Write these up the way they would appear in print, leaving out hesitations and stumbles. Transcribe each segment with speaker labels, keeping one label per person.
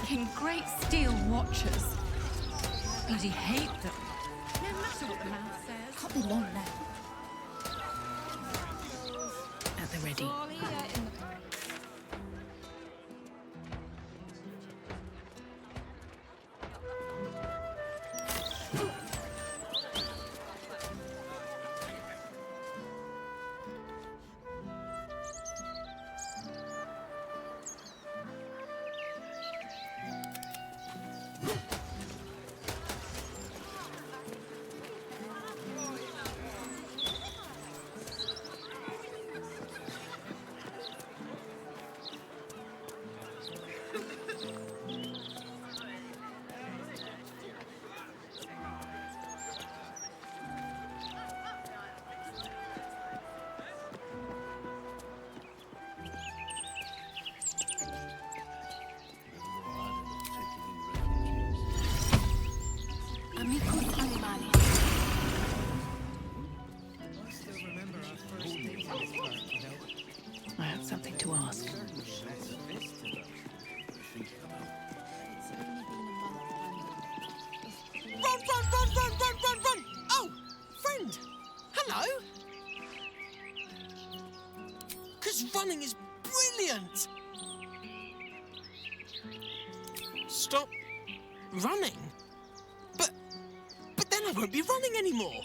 Speaker 1: making great steel watches. Bloody hate them. No matter what the mouth says.
Speaker 2: Can't be long now.
Speaker 1: At the ready. I have something to ask.
Speaker 3: Run! Oh, friend! Hello! 'Cause running is brilliant! Stop running? But then I won't be running anymore!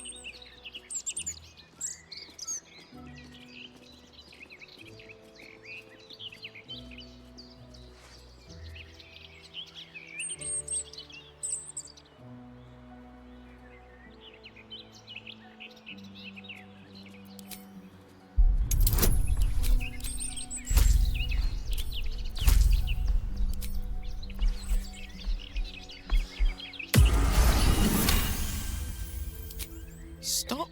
Speaker 3: Stop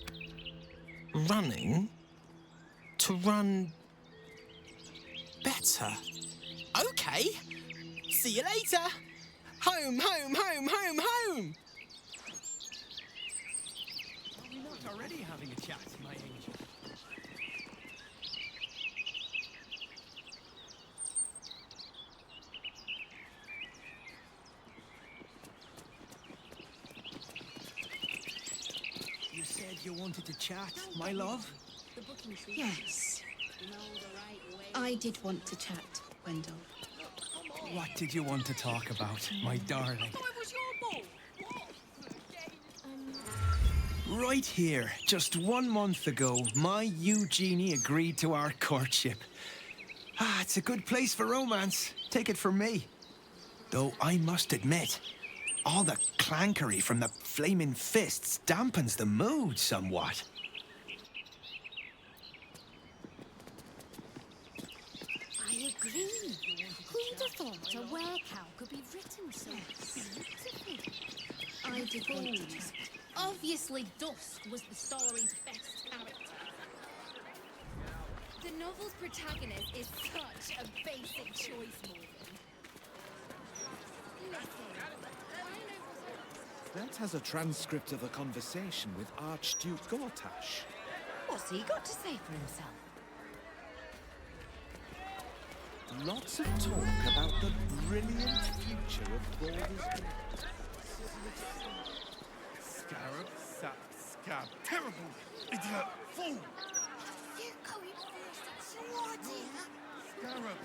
Speaker 3: running to run better. Okay. See you later. Home, home, home, home, home.
Speaker 4: Are we not already having a chat, my angel? You said you wanted to chat, my love?
Speaker 2: Yes. I did want to chat, Wendell.
Speaker 4: What did you want to talk about, my darling? Right here, just 1 month ago, my Eugenie agreed to our courtship. It's a good place for romance. Take it from me. Though I must admit, all the clankery from the flaming fists dampens the mood somewhat.
Speaker 2: I agree. Who'd have thought a were-cow could be written so beautifully? I did want to chat. Obviously, Dusk was the story's best character.
Speaker 5: The novel's protagonist is such a basic choice, Morgan.
Speaker 6: That has a transcript of a conversation with Archduke Gortash.
Speaker 1: What's he got to say for himself?
Speaker 6: Lots of talk about the brilliant future of Baldur's Gate.
Speaker 7: Scarab, sap, scab. Terrible! Idiot! Fool!
Speaker 2: You going first, it's your idea.
Speaker 7: Scarab!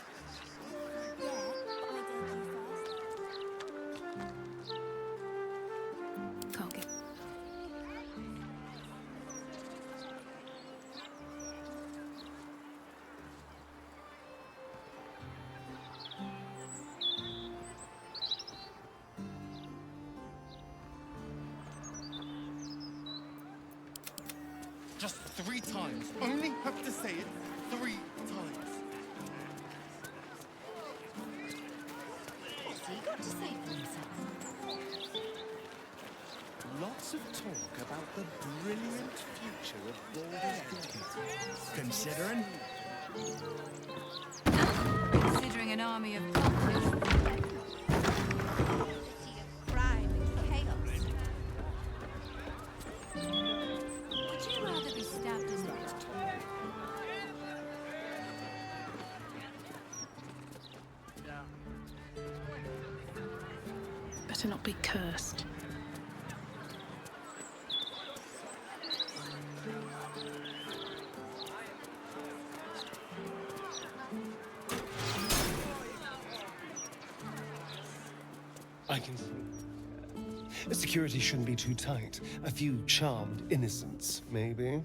Speaker 2: Yeah, but I did you first.
Speaker 1: Can't get...
Speaker 7: Just 3 times. Only have to say it 3 times.
Speaker 1: What's he got to say for himself?
Speaker 6: Lots of talk about the brilliant future of Baldur's Gate.
Speaker 4: Considering?
Speaker 1: Considering an army of cultists.
Speaker 5: Crime and chaos.
Speaker 1: Would you rather be stabbed in the back?
Speaker 8: Better not be cursed.
Speaker 6: I can see. Security shouldn't be too tight. A few charmed innocents, maybe.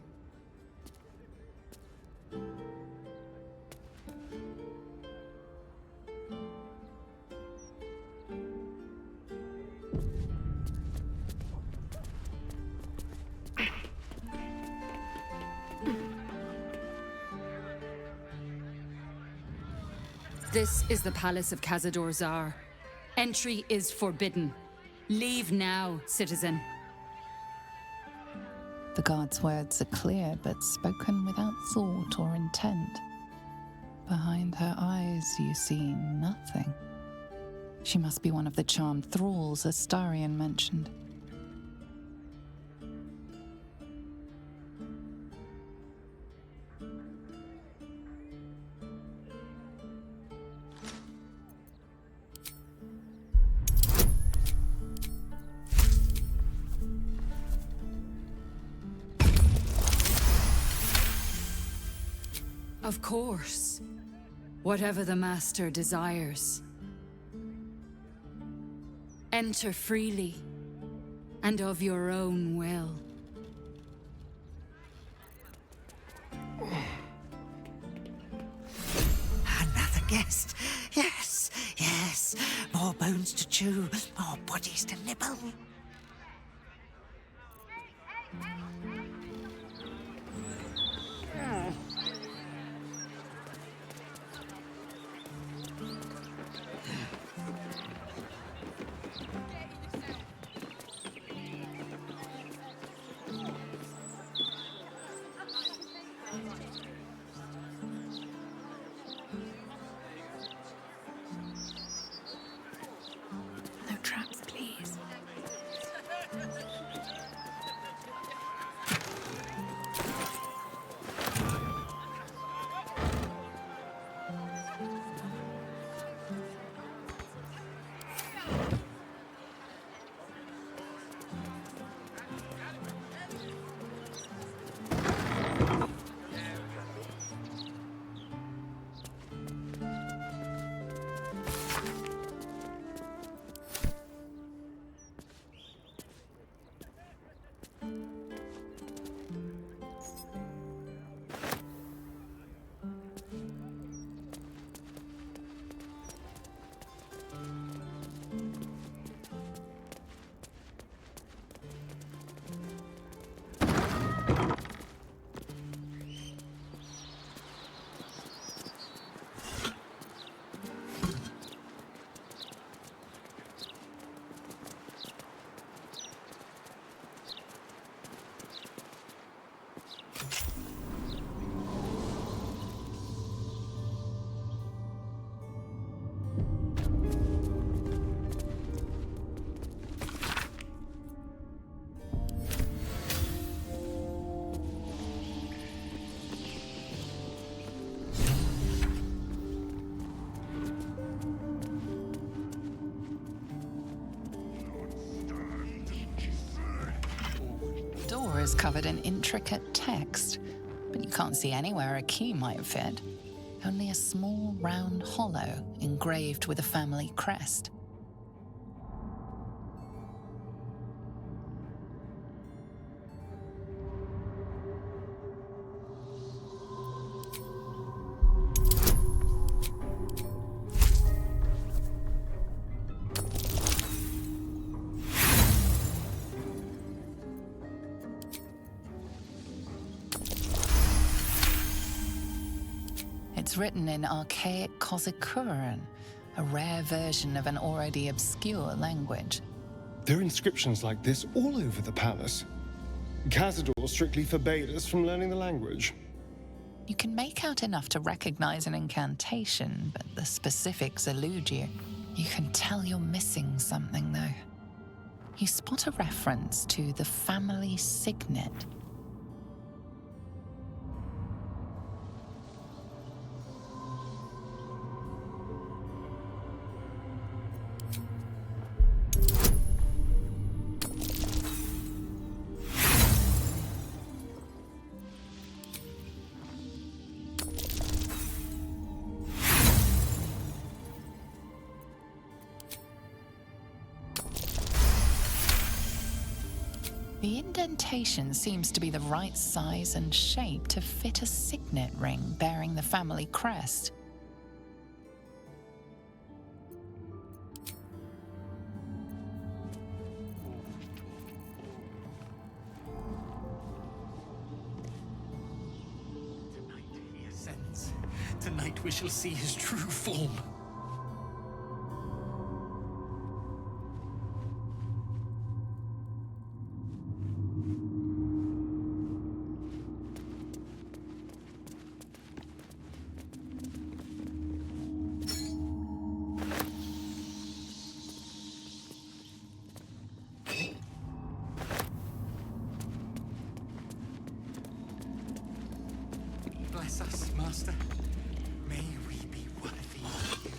Speaker 9: This is the palace of Cazador Zar. Entry is forbidden. Leave now, citizen.
Speaker 10: The guard's words are clear, but spoken without thought or intent. Behind her eyes, you see nothing. She must be one of the charmed thralls Astarion mentioned.
Speaker 9: Of course. Whatever the master desires. Enter freely, and of your own will.
Speaker 11: Another guest. Yes, yes. More bones to chew, more bodies to nibble.
Speaker 8: No traps, please.
Speaker 10: The door is covered in intricate text, but you can't see anywhere a key might fit. Only a small round hollow engraved with a family crest. It's written in archaic Kozikuran, a rare version of an already obscure language.
Speaker 6: There are inscriptions like this all over the palace. Cazador strictly forbade us from learning the language.
Speaker 10: You can make out enough to recognize an incantation, but the specifics elude you. You can tell you're missing something, though. You spot a reference to the family signet. The indentation seems to be the right size and shape to fit a signet ring bearing the family crest.
Speaker 7: Tonight he ascends. Tonight we shall see his true form. Bless us, Master. May we be worthy of you.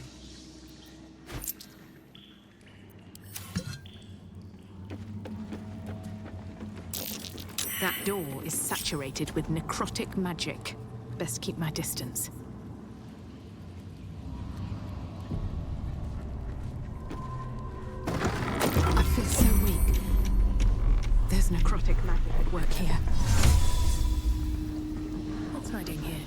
Speaker 8: That door is saturated with necrotic magic. Best keep my distance. I feel so weak. There's necrotic magic at work here. What's hiding here?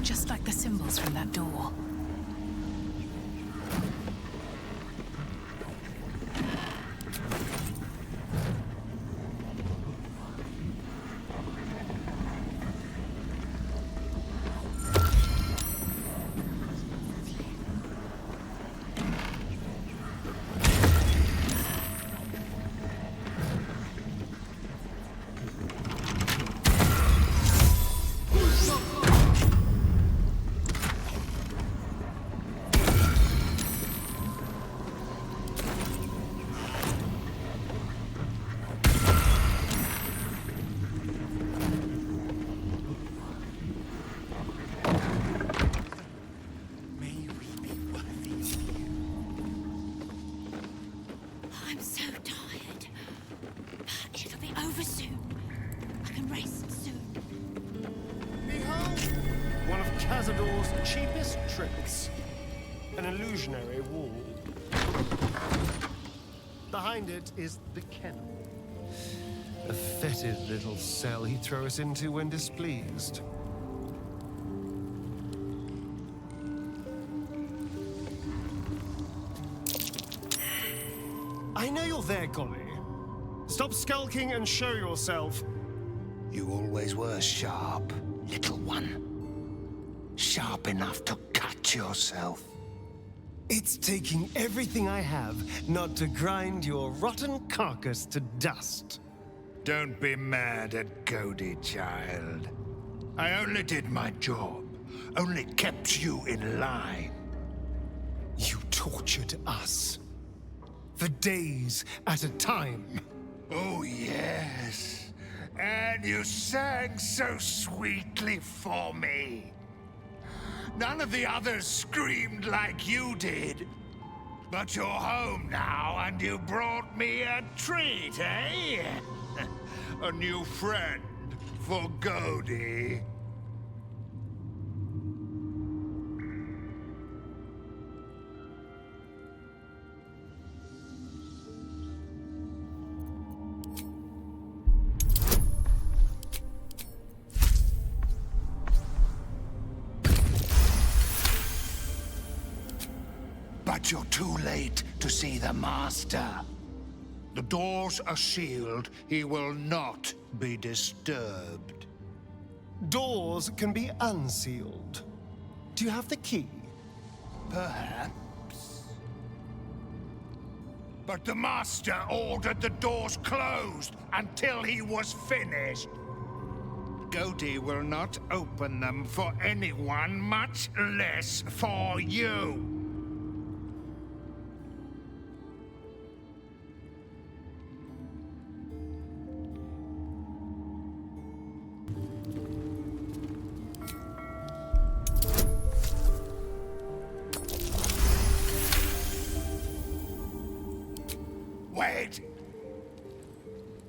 Speaker 8: Just like the symbols from that door.
Speaker 2: I'm so tired. But it'll be over soon. I can rest soon.
Speaker 6: Behold! One of Cazador's cheapest tricks. An illusionary wall. Behind it is the kennel. A fetid little cell he throws into when displeased. I know you're there, Golly. Stop skulking and show yourself.
Speaker 11: You always were sharp, little one. Sharp enough to cut yourself.
Speaker 6: It's taking everything I have not to grind your rotten carcass to dust.
Speaker 12: Don't be mad at Cody, child. I only did my job. Only kept you in line.
Speaker 6: You tortured us. For days at a time.
Speaker 12: Oh, yes. And you sang so sweetly for me. None of the others screamed like you did. But you're home now, and you brought me a treat, eh? A new friend for Cody. But you're too late to see the Master. The doors are sealed. He will not be disturbed.
Speaker 6: Doors can be unsealed. Do you have the key?
Speaker 12: Perhaps. But the master ordered the doors closed until he was finished. Godi will not open them for anyone, much less for you. Wait!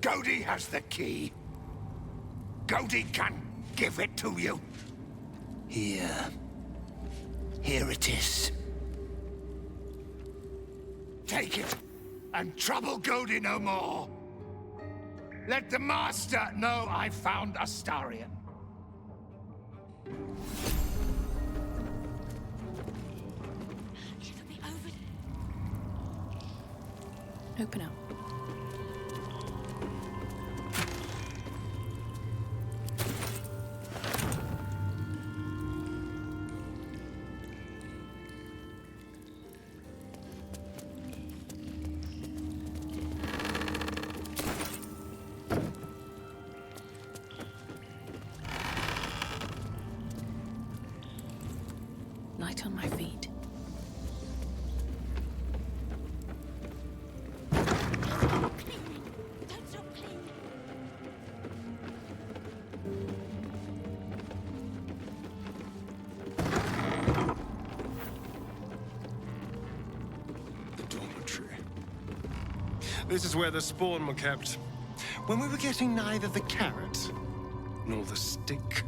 Speaker 12: Godi has the key. Godi can give it to you.
Speaker 11: Here. Here it is.
Speaker 12: Take it, and trouble Godi no more. Let the master know I found Astarion.
Speaker 2: It'll be over.
Speaker 8: Open up. Light on my feet.
Speaker 2: Don't stop cleaning.
Speaker 6: The dormitory. This is where the spawn were kept. When we were getting neither the carrot nor the stick.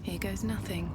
Speaker 8: Here goes nothing.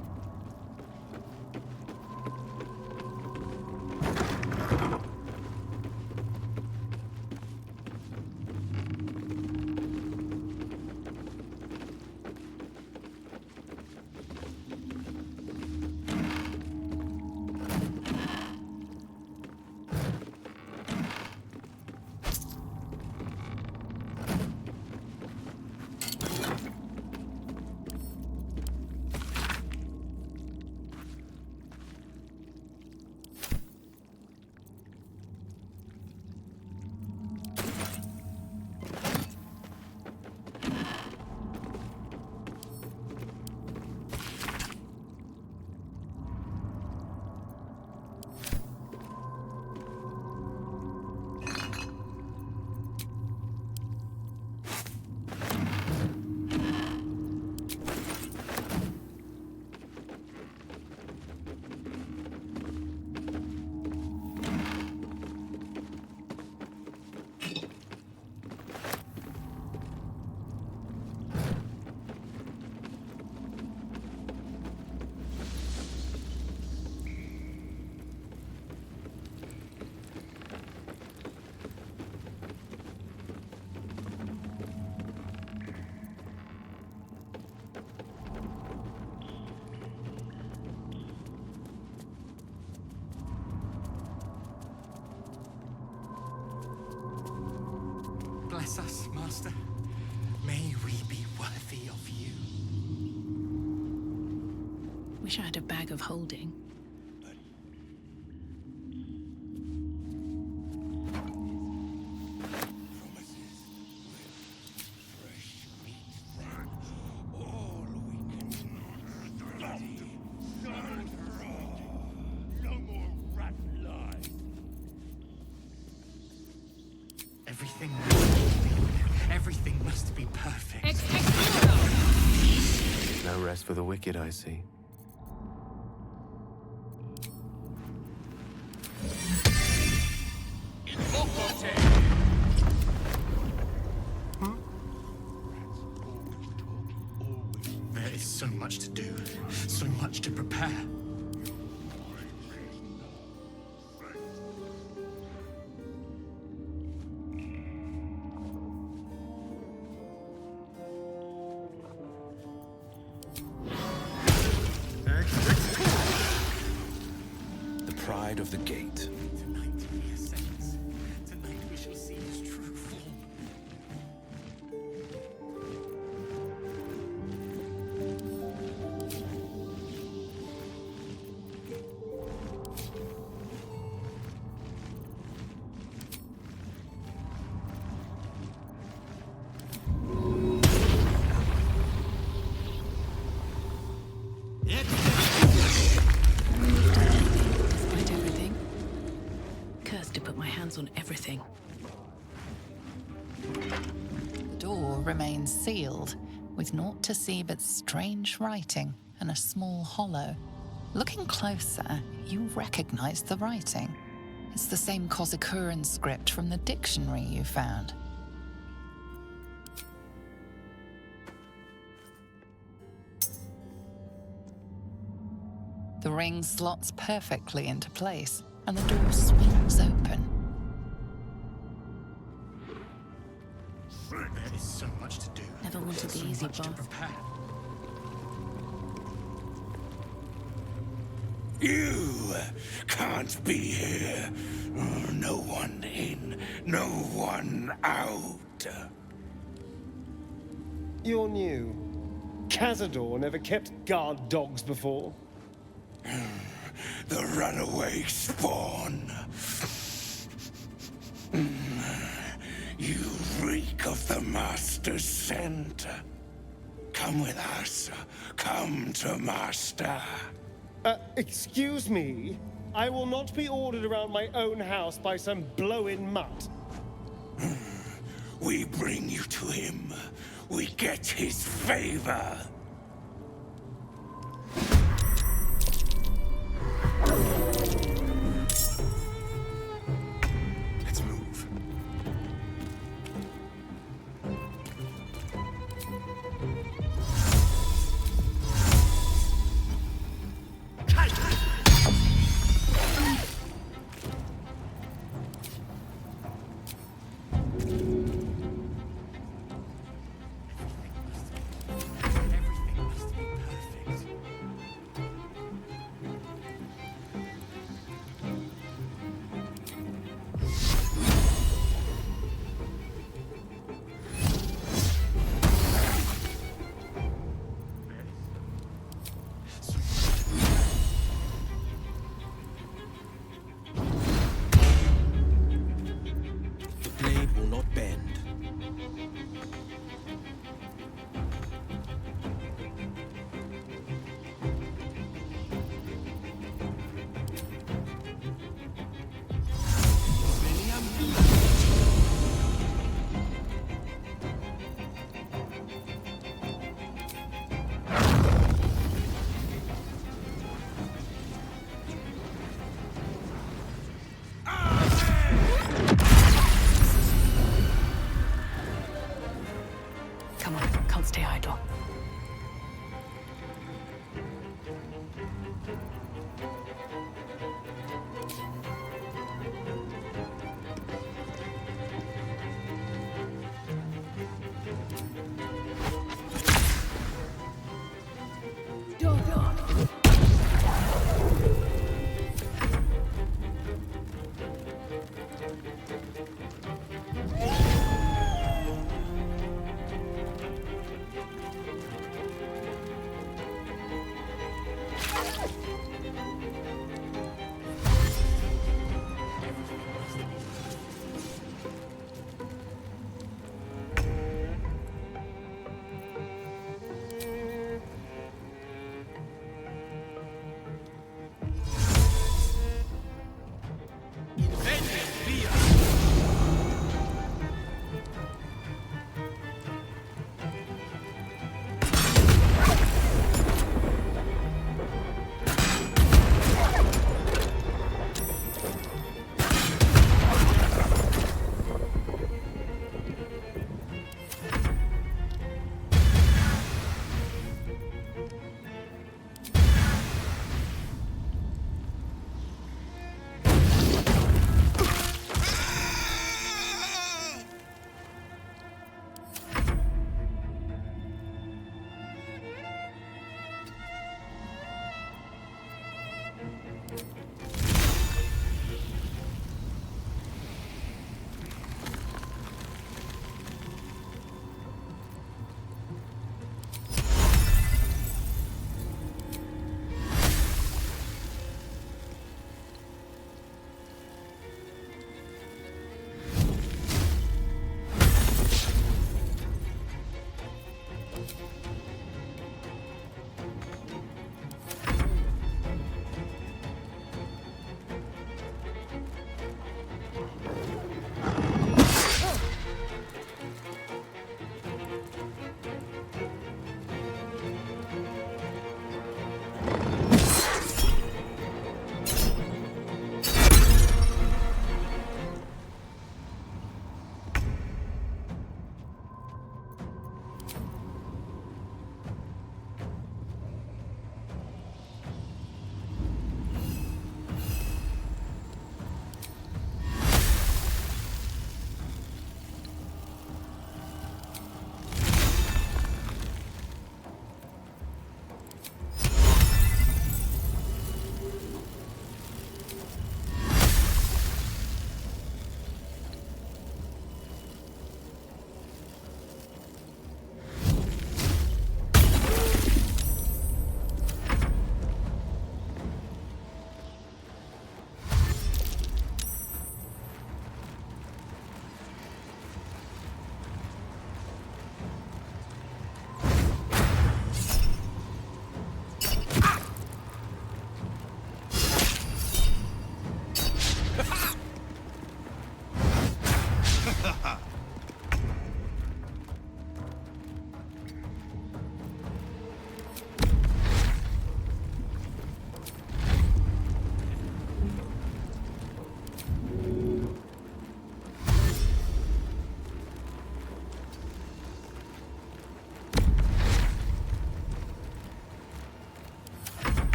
Speaker 7: Bless us, Master. May we be worthy of you.
Speaker 8: Wish I had a bag of holding.
Speaker 7: Everything must be perfect.
Speaker 13: No rest for the wicked, I see.
Speaker 7: prepare.
Speaker 4: The pride of the gate.
Speaker 7: Tonight he ascends. Tonight we shall see his true form.
Speaker 8: Despite everything, cursed to put my hands on everything.
Speaker 10: The door remains sealed, with naught to see but strange writing and a small hollow. Looking closer, you recognize the writing. It's the same Kozakuran script from the dictionary you found. The ring slots perfectly into place, and the door swings open.
Speaker 7: There is so much to do.
Speaker 8: Never wanted the
Speaker 7: so
Speaker 8: easy
Speaker 7: much to
Speaker 8: path.
Speaker 7: prepare.
Speaker 12: You can't be here. No one in, no one out.
Speaker 6: You're new. Cazador never kept guard dogs before.
Speaker 12: The runaway spawn. You reek of the Master's scent. Come with us. Come to Master.
Speaker 6: Excuse me? I will not be ordered around my own house by some blow-in mutt.
Speaker 12: We bring you to him. We get his favor.
Speaker 4: Let's move.
Speaker 7: Everything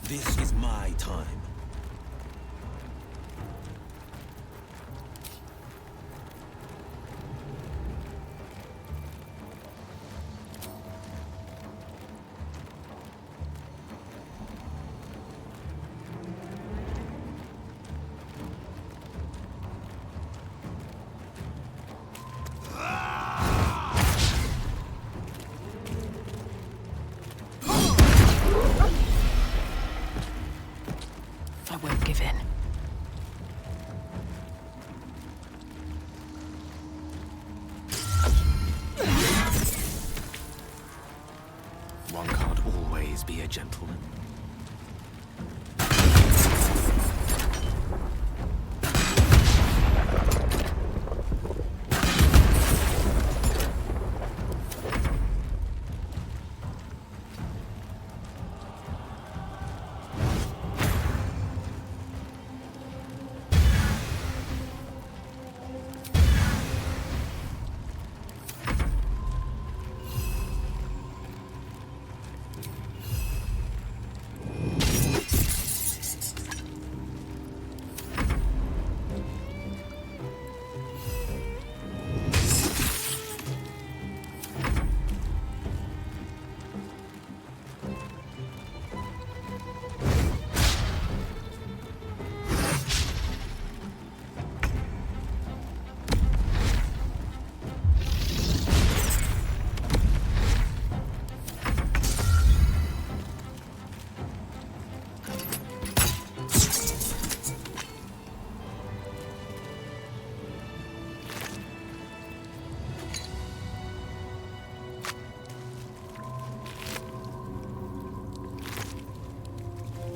Speaker 14: This is my time.
Speaker 8: I won't give in.
Speaker 14: One can't always be a gentleman.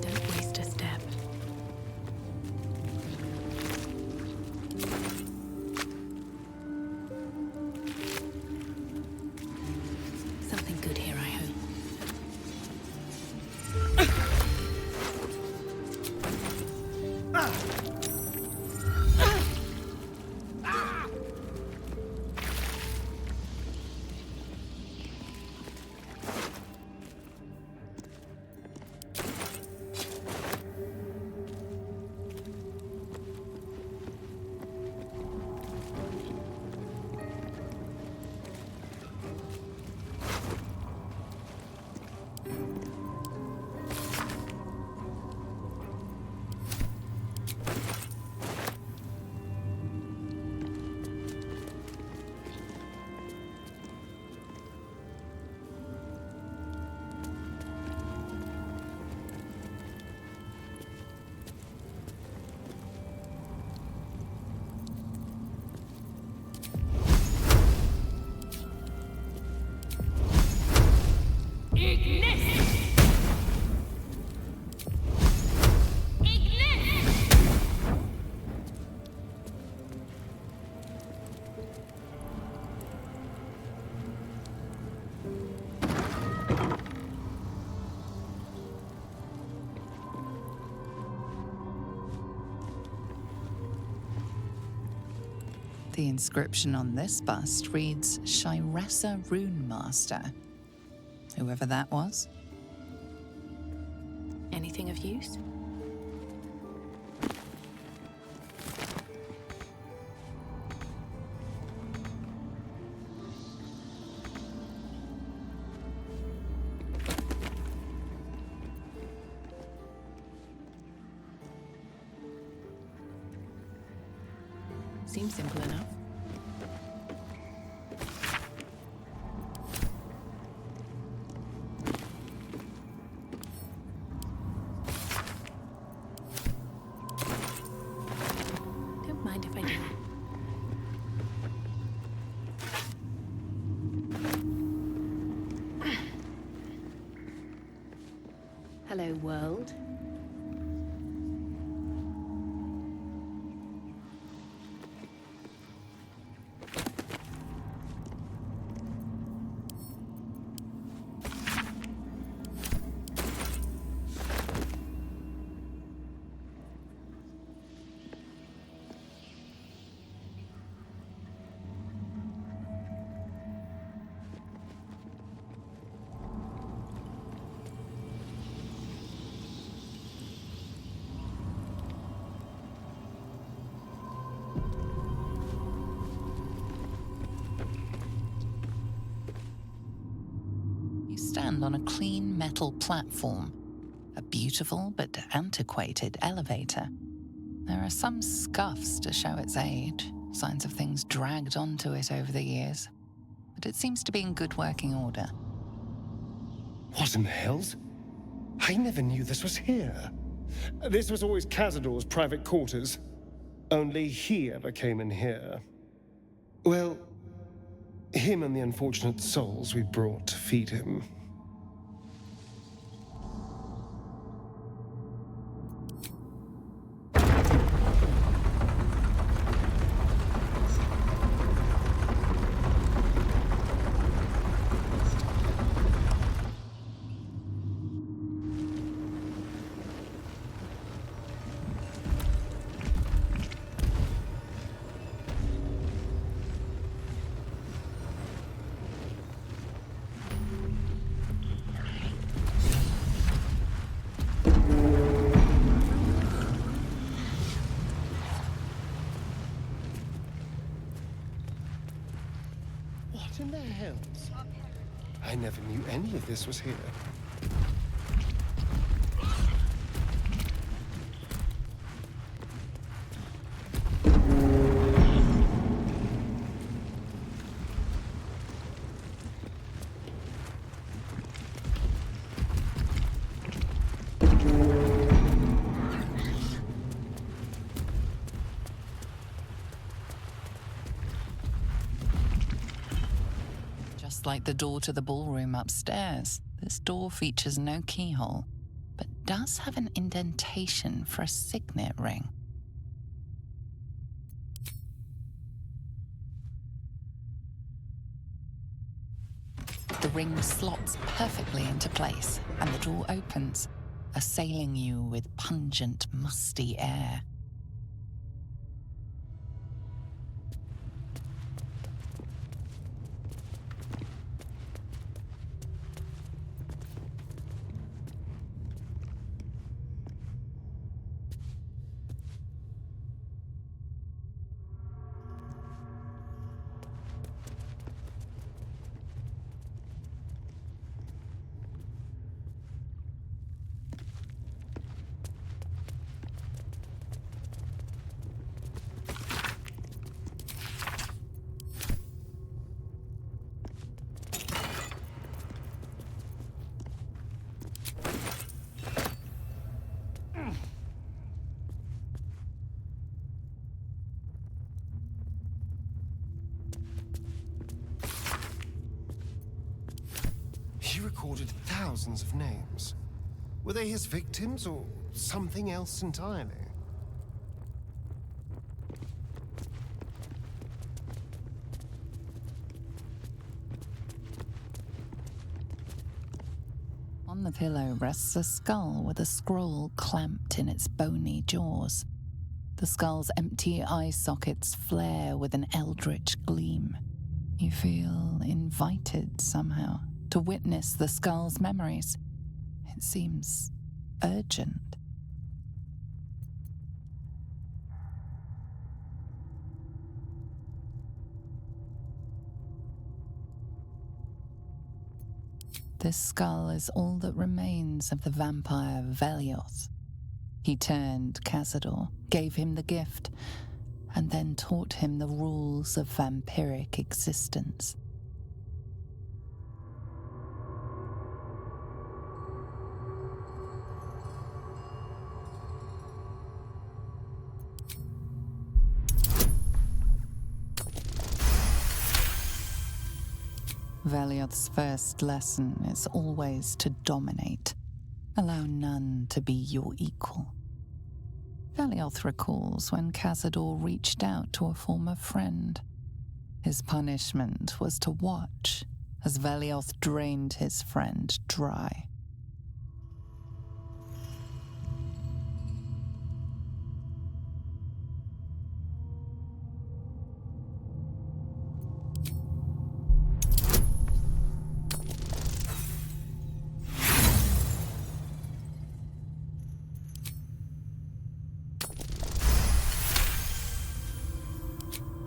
Speaker 8: Don't waste a step. Something good here, I hope.
Speaker 10: The inscription on this bust reads Shiressa Rune Master. Whoever that was.
Speaker 8: Anything of use? Seems simple enough. Don't mind if I do. Hello, world.
Speaker 10: You stand on a clean metal platform, a beautiful but antiquated elevator. There are some scuffs to show its age, signs of things dragged onto it over the years, but it seems to be in good working order.
Speaker 6: What in the hells? I never knew this was here. This was always Cazador's private quarters. Only he ever came in here. Well, him and the unfortunate souls we brought to feed him. What in the hells? I never knew any of this was here.
Speaker 10: Just like the door to the ballroom upstairs, this door features no keyhole, but does have an indentation for a signet ring. The ring slots perfectly into place, and the door opens, assailing you with pungent, musty air.
Speaker 6: He recorded thousands of names. Were they his victims or something else entirely?
Speaker 10: On the pillow rests a skull with a scroll clamped in its bony jaws. The skull's empty eye sockets flare with an eldritch gleam. You feel invited somehow to witness the skull's memories. It seems urgent. This skull is all that remains of the vampire Velioth. He turned Cazador, gave him the gift, and then taught him the rules of vampiric existence. Velioth's first lesson is always to dominate. Allow none to be your equal. Velioth recalls when Cazador reached out to a former friend. His punishment was to watch as Velioth drained his friend dry.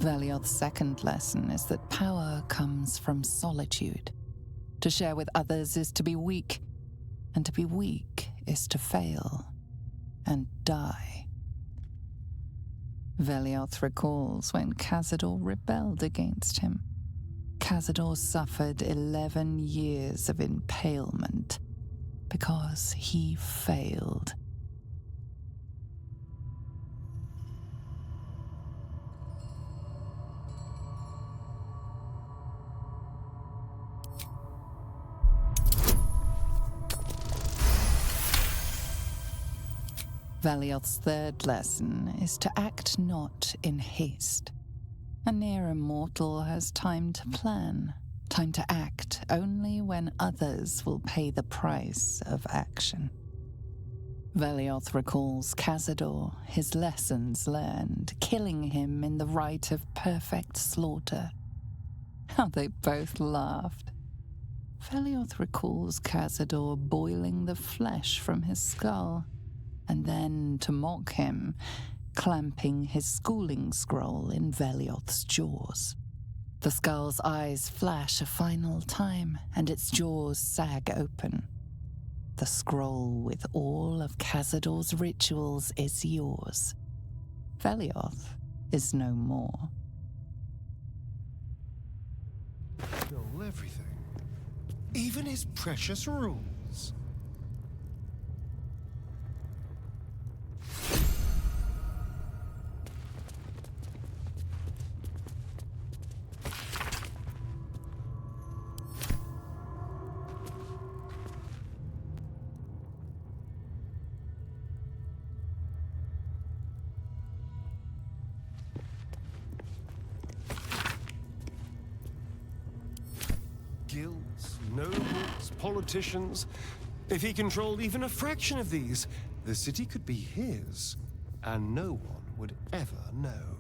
Speaker 10: Velioth's second lesson is that power comes from solitude. To share with others is to be weak, and to be weak is to fail and die. Velioth recalls when Cazador rebelled against him. Cazador suffered 11 years of impalement because he failed. Velioth's third lesson is to act not in haste. A near immortal has time to plan, time to act only when others will pay the price of action. Velioth recalls Cazador, his lessons learned, killing him in the rite of perfect slaughter. How they both laughed. Velioth recalls Cazador boiling the flesh from his skull, and then, to mock him, clamping his schooling scroll in Velioth's jaws. The skull's eyes flash a final time, and its jaws sag open. The scroll with all of Cazador's rituals is yours. Velioth is no more.
Speaker 6: Stole everything. Even his precious rules. Guilds, nobles, politicians. If he controlled even a fraction of these, the city could be his, and no one would ever know.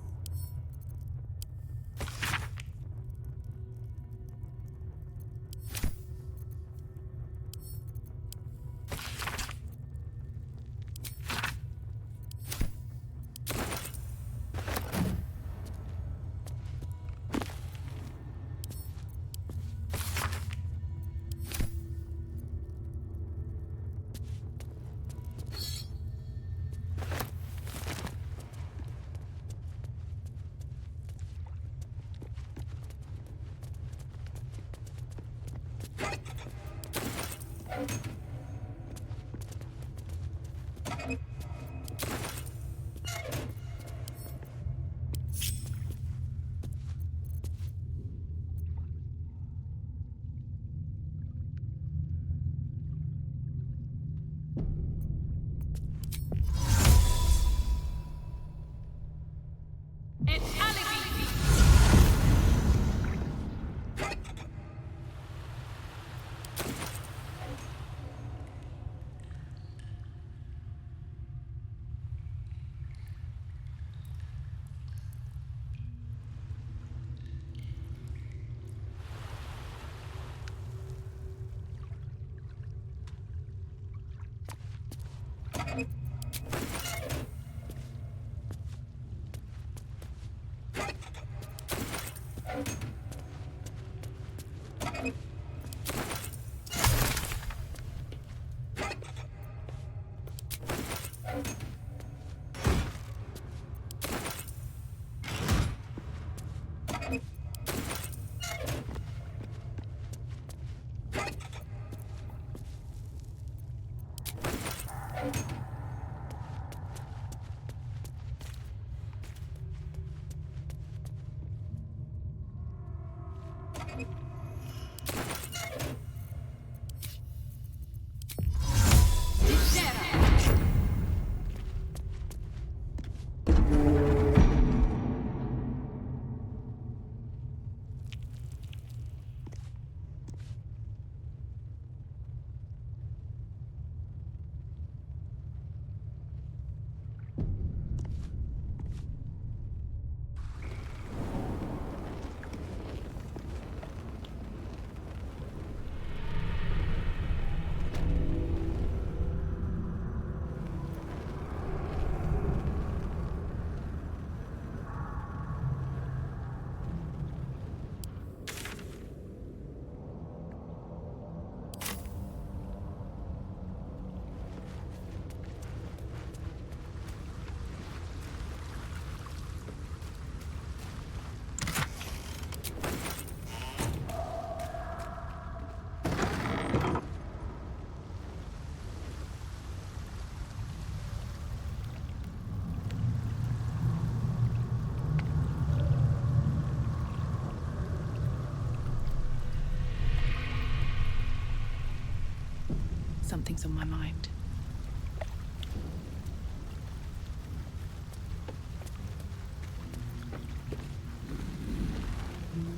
Speaker 8: Something's on my mind.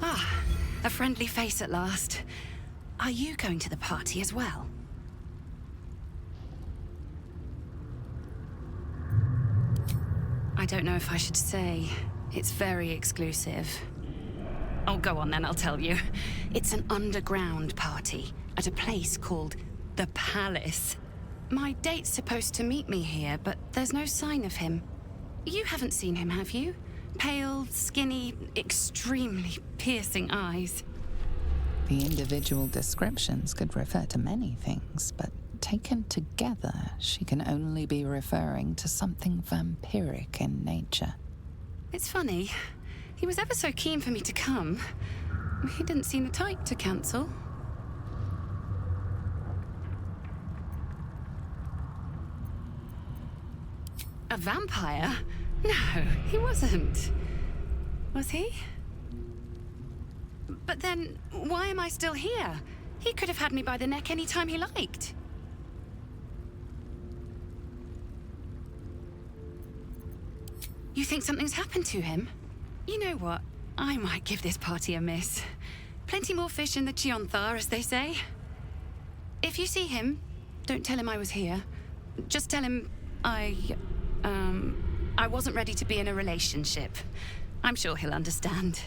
Speaker 9: Ah, a friendly face at last. Are you going to the party as well? I don't know if I should say. It's very exclusive. Oh, go on then, I'll tell you. It's an underground party at a place called The Palace. My date's supposed to meet me here, but there's no sign of him. You haven't seen him, have you? Pale, skinny, extremely piercing eyes.
Speaker 10: The individual descriptions could refer to many things, but taken together, she can only be referring to something vampiric in nature.
Speaker 9: It's funny. He was ever so keen for me to come. He didn't seem the type to cancel. A vampire? No, he wasn't. Was he? But then, why am I still here? He could have had me by the neck any time he liked. You think something's happened to him? You know what? I might give this party a miss. Plenty more fish in the Chionthar, as they say. If you see him, don't tell him I was here. Just tell him I wasn't ready to be in a relationship. I'm sure he'll understand.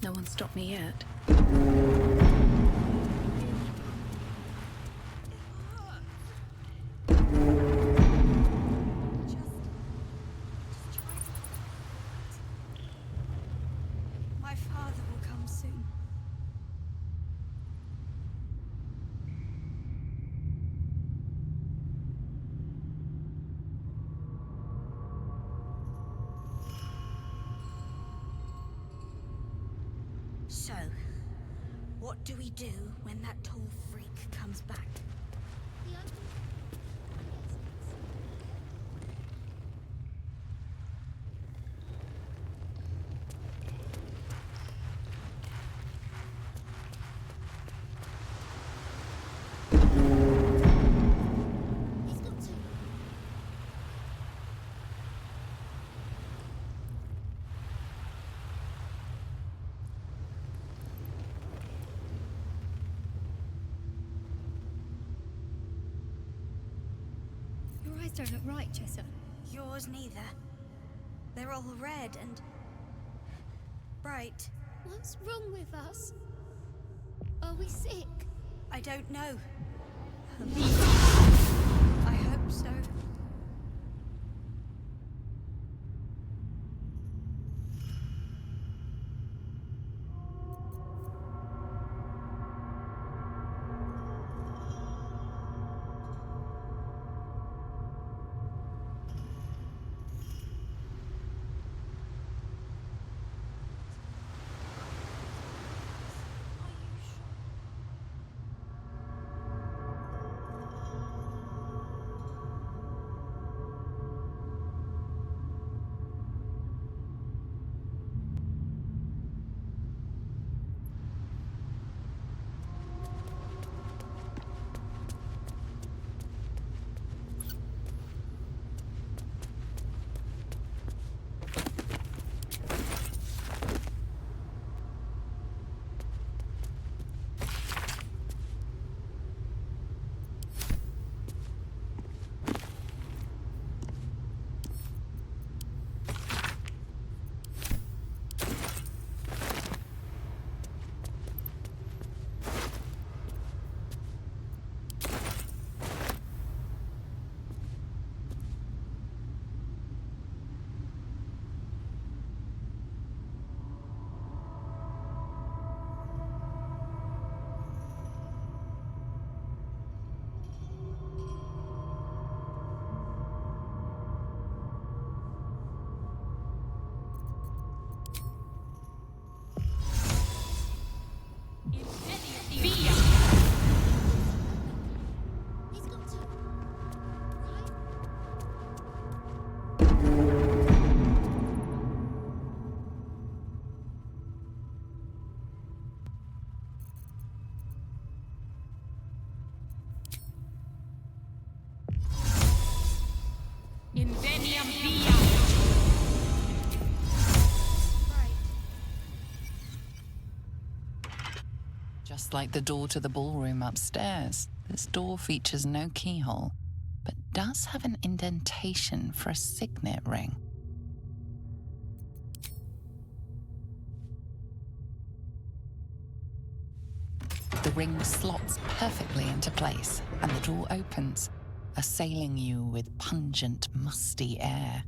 Speaker 8: No one stopped me yet.
Speaker 1: My father will come soon.
Speaker 2: do we do when that tall freak comes back?
Speaker 15: Your eyes don't look right, Chessa.
Speaker 2: Yours neither. They're all red and bright.
Speaker 15: What's wrong with us? Are we sick?
Speaker 2: I don't know. I hope so.
Speaker 10: Just like the door to the ballroom upstairs, this door features no keyhole, but does have an indentation for a signet ring. The ring slots perfectly into place, and the door opens, assailing you with pungent, musty air.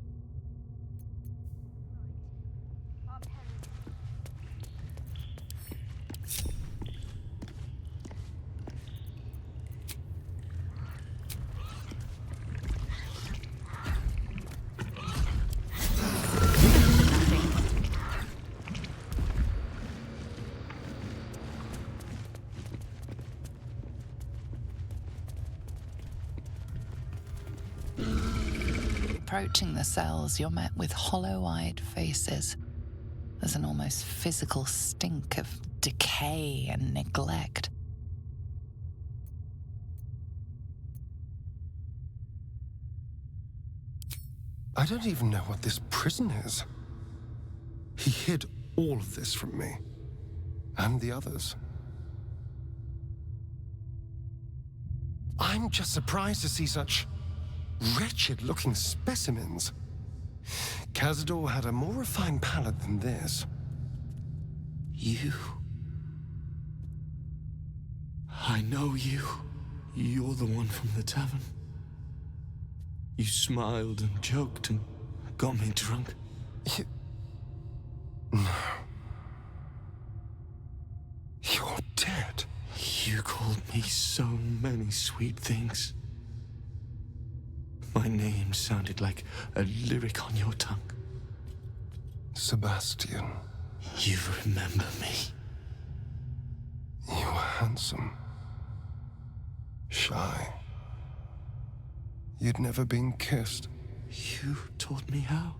Speaker 10: Approaching the cells, you're met with hollow-eyed faces. There's an almost physical stink of decay and neglect.
Speaker 6: I don't even know what this prison is. He hid all of this from me. And the others. I'm just surprised to see such wretched-looking specimens. Cazador had a more refined palate than this.
Speaker 7: You. I know you. You're the one from the tavern. You smiled and joked and got me drunk.
Speaker 6: No. You're dead.
Speaker 7: You called me so many sweet things. My name sounded like a lyric on your tongue.
Speaker 6: Sebastian.
Speaker 7: You remember me.
Speaker 6: You handsome. Shy. You'd never been kissed.
Speaker 7: You taught me how.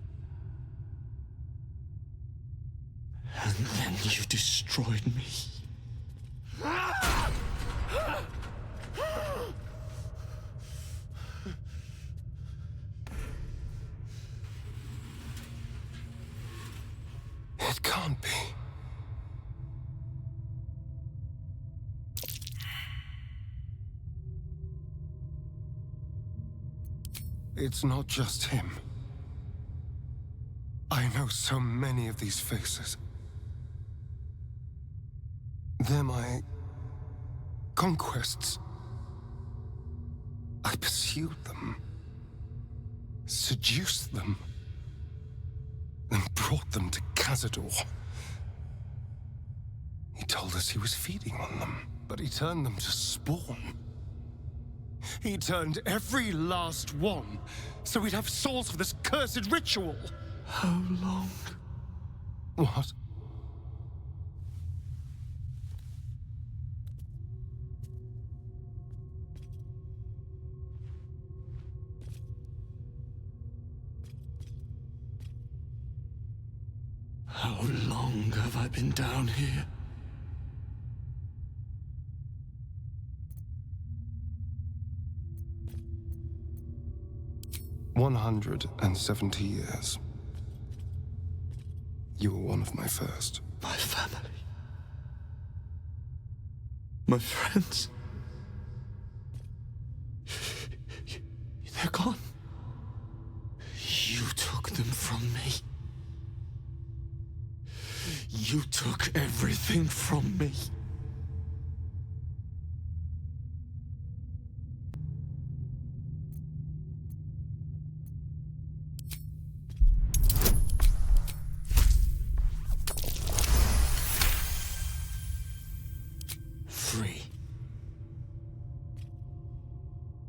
Speaker 7: And then you destroyed me.
Speaker 6: It can't be. It's not just him. I know so many of these faces. They're my conquests. I pursued them, seduced them, and brought them to Cazador. He told us he was feeding on them, but he turned them to spawn. He turned every last one, so we'd have souls for this cursed ritual.
Speaker 7: How long?
Speaker 6: What?
Speaker 7: How long have I been down here? "170 years. You were one of my first. My family. My friends. They're gone. You took them from me. You took everything from me. Free.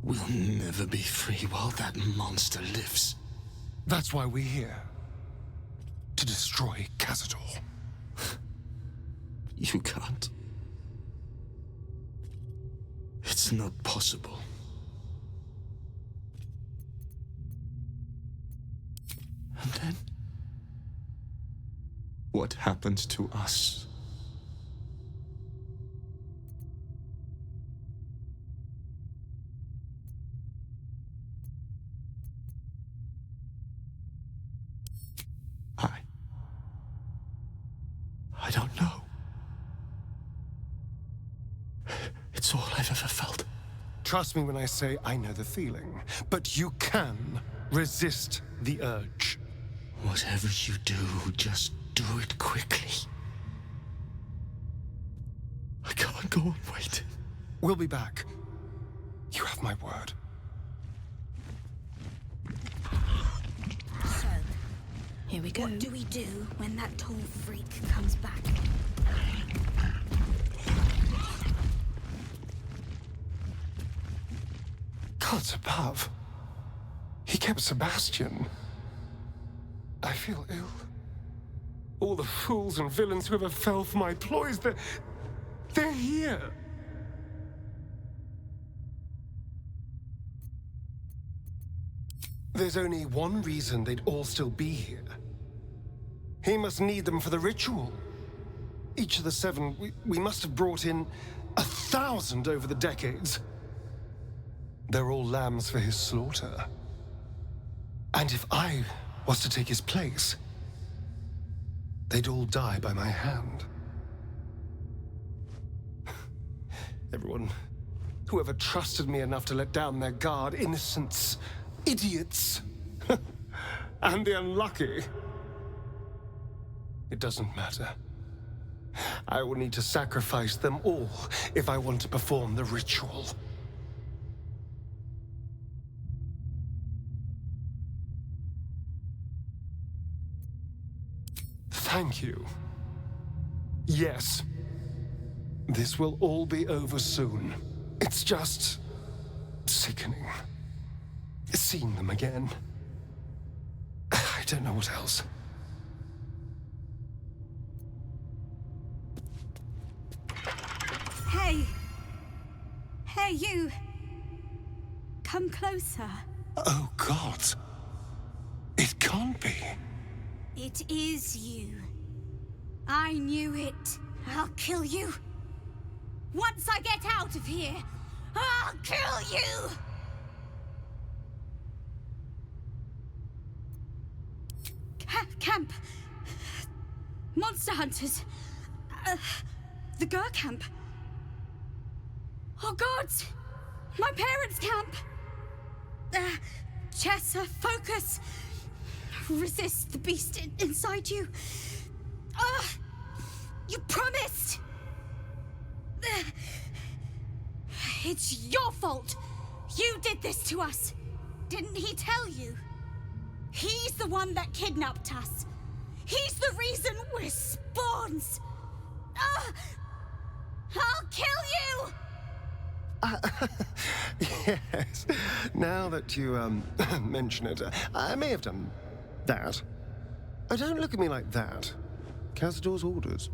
Speaker 7: We'll never be free while that monster lives.
Speaker 6: That's why we're here. To destroy Cazador.
Speaker 7: You can't. It's not possible. And then? What happens to us? I don't know. It's all I've ever felt.
Speaker 6: Trust me when I say I know the feeling, but you can resist the urge.
Speaker 7: Whatever you do, just do it quickly. I can't go on waiting.
Speaker 6: We'll be back. You have my word.
Speaker 2: So,
Speaker 9: here we go.
Speaker 2: What do we do when that tall freak comes back?
Speaker 6: Gods above. He kept Sebastian. I feel ill. All the fools and villains who ever fell for my ploys, they're here. There's only one reason they'd all still be here. He must need them for the ritual. Each of the seven, we must have brought in 1,000 over the decades. They're all lambs for his slaughter. And if I was to take his place, they'd all die by my hand. Everyone, whoever trusted me enough to let down their guard, innocents, idiots, and the unlucky. It doesn't matter. I will need to sacrifice them all if I want to perform the ritual. Thank you. Yes. This will all be over soon. It's just sickening. Seeing them again. I don't know what else.
Speaker 2: Hey!
Speaker 1: Hey, you. Come closer.
Speaker 6: Oh, God. It can't be.
Speaker 1: It is you. I knew it. I'll kill you. Once I get out of here, I'll kill you! Camp. Monster hunters. The Gur camp. Oh, gods! My parents' camp! Chessa, focus! Resist the beast inside you. You promised! It's your fault! You did this to us! Didn't he tell you? He's the one that kidnapped us! He's the reason we're spawns! I'll kill you!
Speaker 6: Yes. Now that you, mention it, I may have done that. Don't look at me like that. Cazador's orders.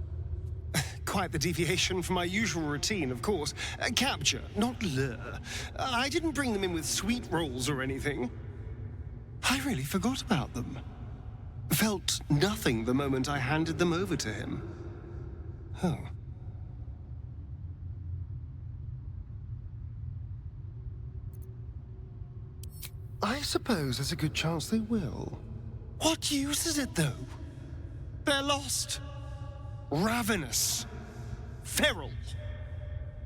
Speaker 6: Quite the deviation from my usual routine, of course. Capture, not lure. I didn't bring them in with sweet rolls or anything. I really forgot about them. Felt nothing the moment I handed them over to him. Oh. I suppose there's a good chance they will. What use is it, though? They're lost. Ravenous. Feral.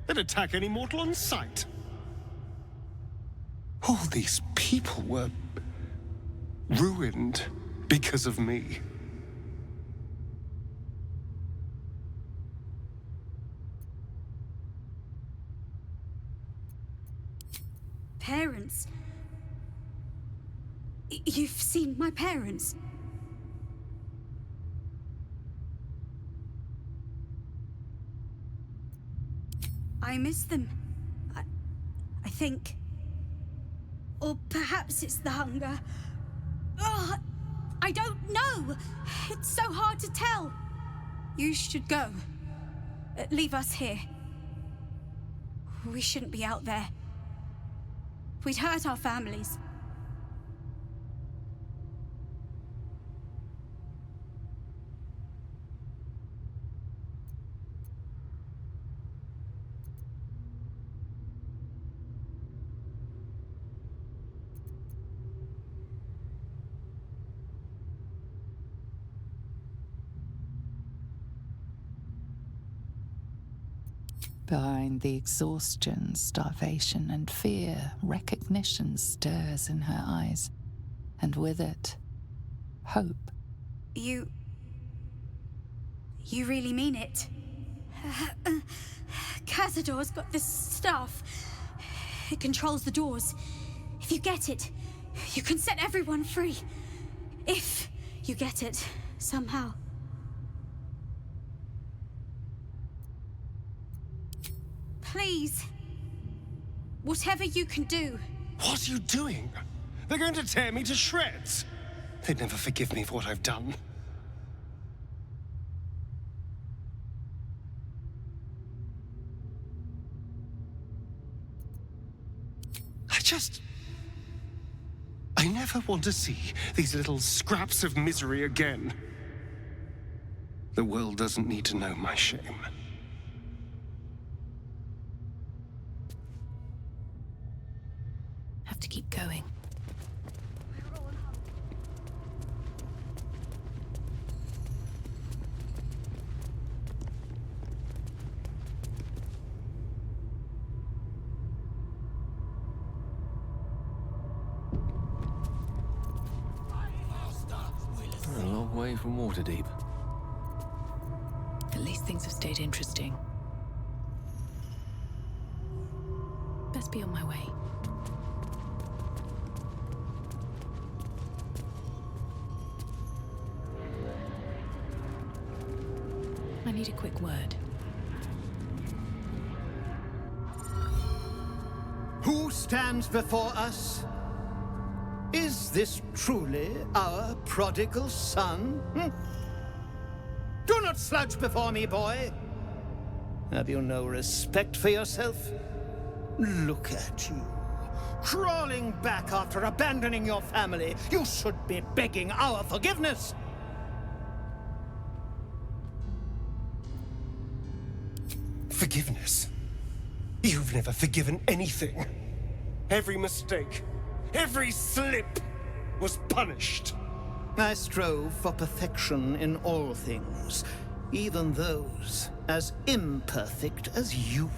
Speaker 6: They'd attack any mortal on sight. All these people were ruined because of me.
Speaker 1: Parents? You've seen my parents? I miss them. I think. Or perhaps it's the hunger. Oh, I don't know. It's so hard to tell. You should go. Leave us here. We shouldn't be out there. We'd hurt our families.
Speaker 10: Behind the exhaustion, starvation, and fear, recognition stirs in her eyes. And with it, hope.
Speaker 1: You really mean it? Cazador's got this stuff. It controls the doors. If you get it, you can set everyone free. If you get it, somehow. Please. Whatever you can do.
Speaker 6: What are you doing? They're going to tear me to shreds. They'd never forgive me for what I've done. I never want to see these little scraps of misery again. The world doesn't need to know my shame.
Speaker 8: Have to keep going.
Speaker 13: A long way from Waterdeep.
Speaker 8: At least things have stayed interesting. Best be on my way. I need a quick word.
Speaker 16: Who stands before us? Is this truly our prodigal son? Do not slouch before me, boy. Have you no respect for yourself? Look at you, crawling back after abandoning your family. You should be begging our forgiveness.
Speaker 6: Forgiveness? You've never forgiven anything. Every mistake, every slip was punished.
Speaker 16: I strove for perfection in all things, even those as imperfect as you.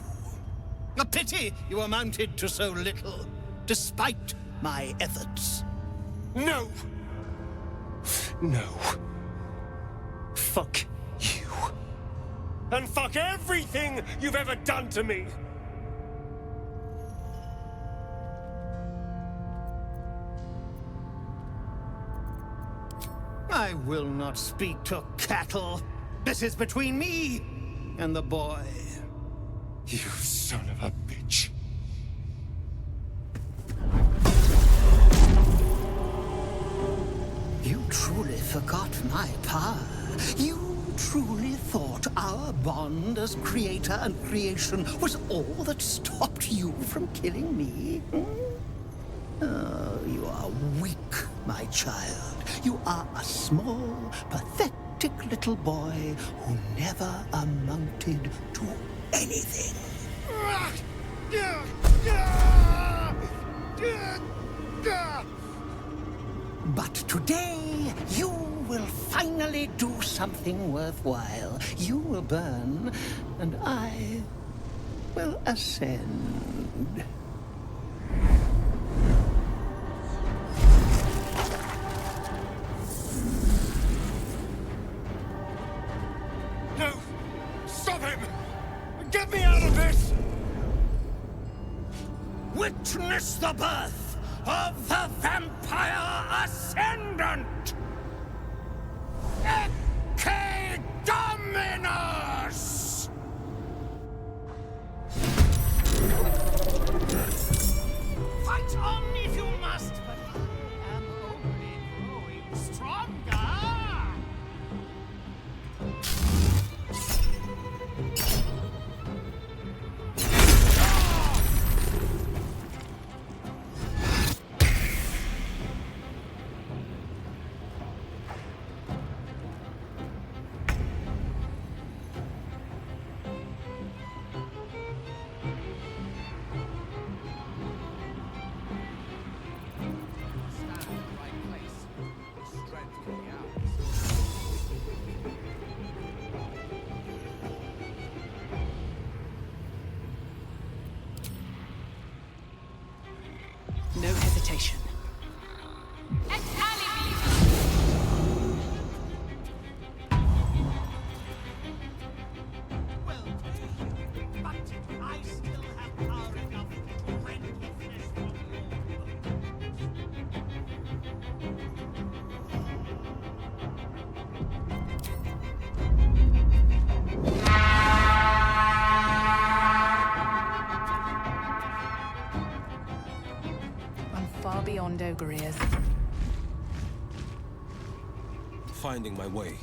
Speaker 16: A pity you amounted to so little, despite my efforts.
Speaker 6: No! No. Fuck you. And fuck everything you've ever done to me!
Speaker 16: I will not speak to cattle. This is between me and the boy.
Speaker 6: You son of a bitch.
Speaker 16: You truly forgot my power. You truly thought our bond as creator and creation was all that stopped you from killing me? Oh, you are weak, my child. You are a small, pathetic little boy who never amounted to anything. But today, you will finally do something worthwhile. You will burn, and I will ascend.
Speaker 6: No! Stop him! Get me out of this!
Speaker 16: Witness the birth of the Vampire Ascendant! Ecce Dominus! Fight on if you must, but I am only growing stronger!
Speaker 8: No hesitation.
Speaker 16: I still have power enough to rend the flesh from
Speaker 8: I'm far beyond ogre ears.
Speaker 14: Finding my way.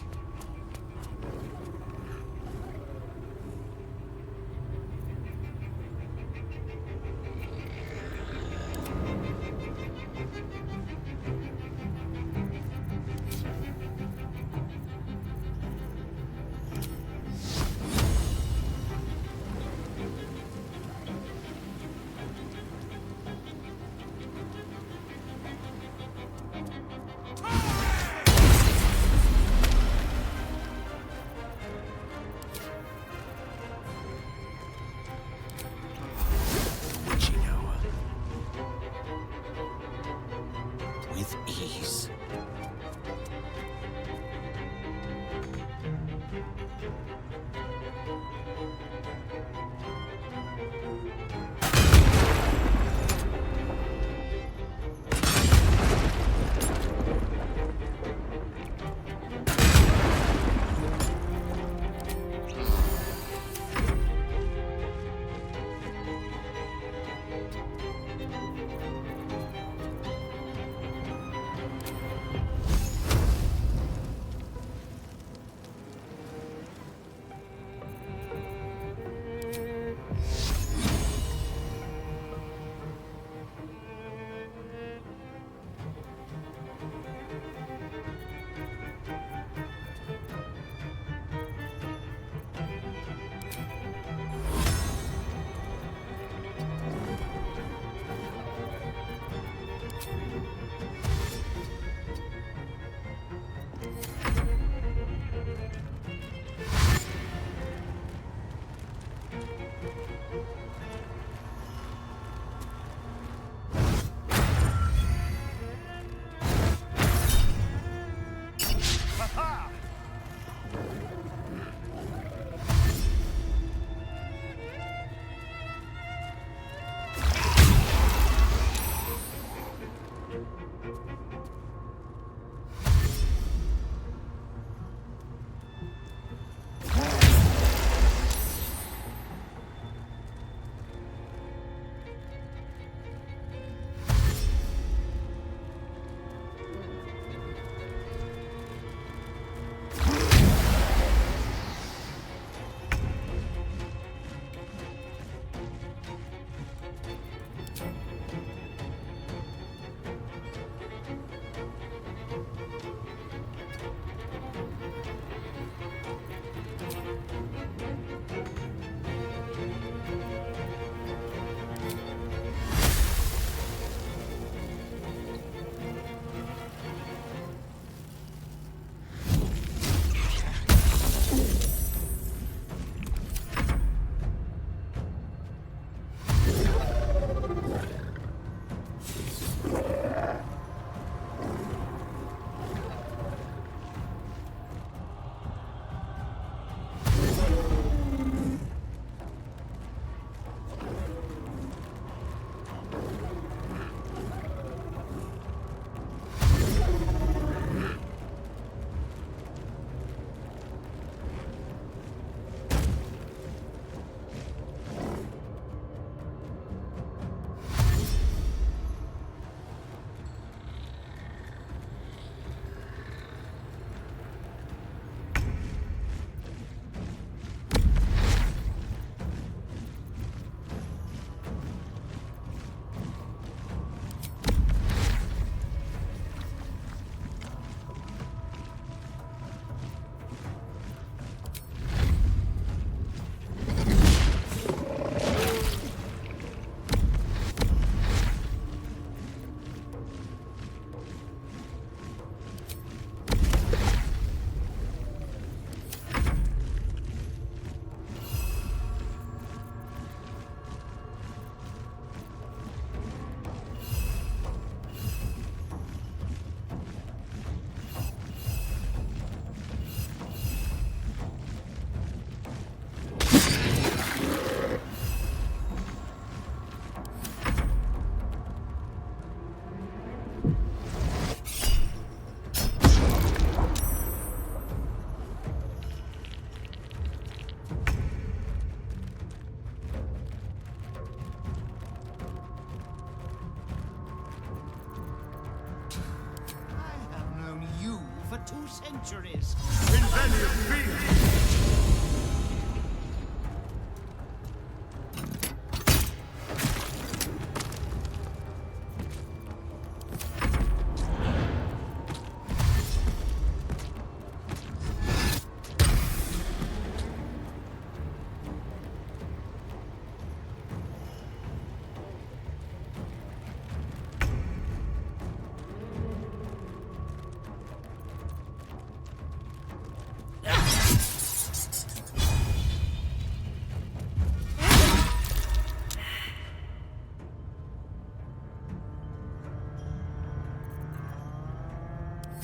Speaker 16: for 2 centuries.
Speaker 12: In many fields.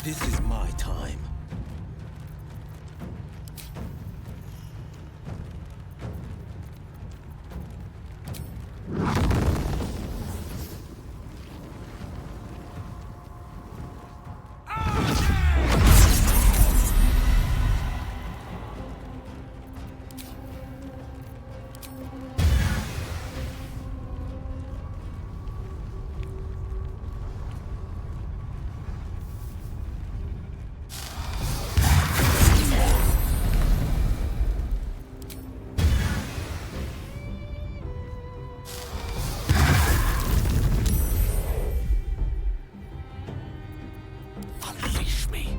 Speaker 14: This is my time. Unleash me.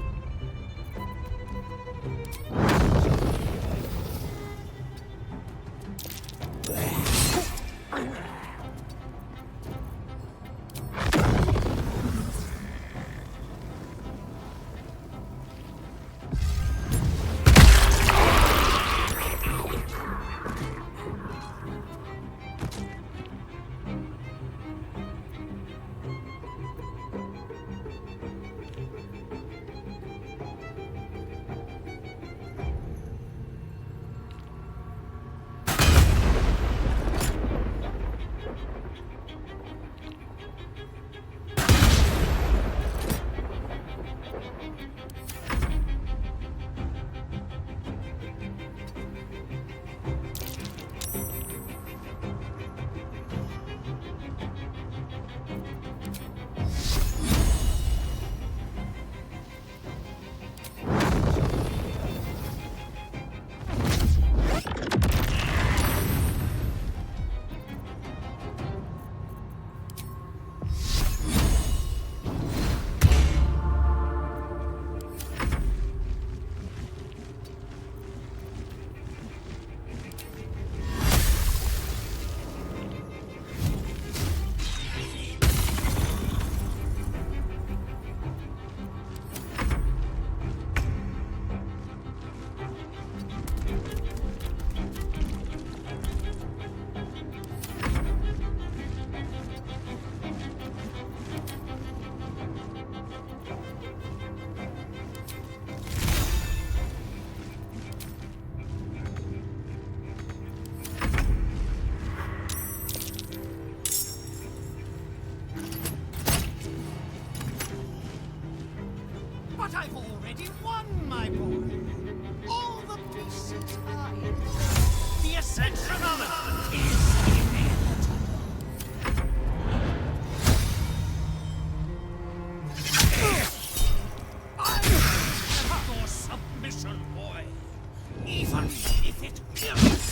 Speaker 16: But I've already won, my boy. All the pieces are in. The ascension of it is inevitable. I accept your submission, boy. Even if it kills.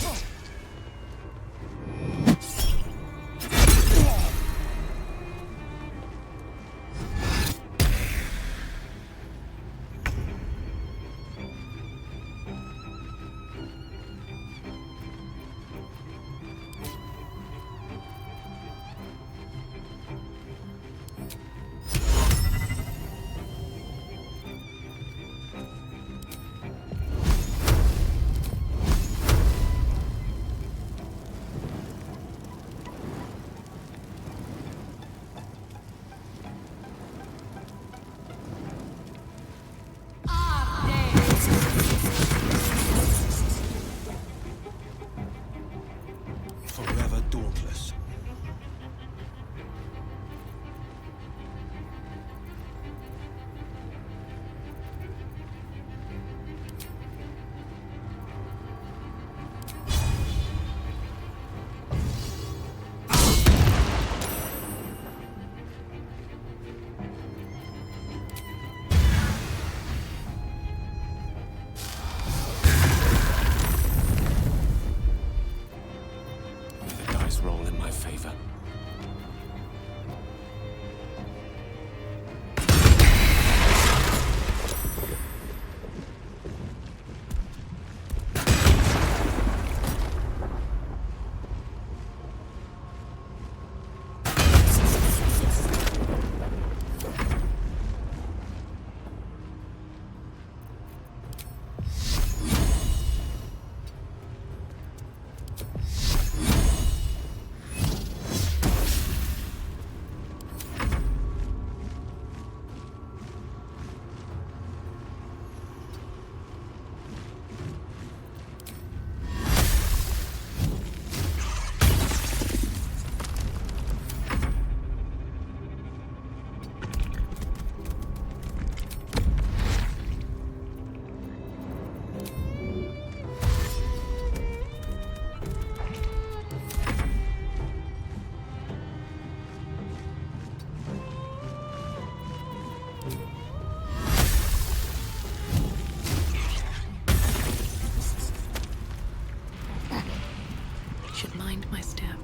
Speaker 8: Should mind my step.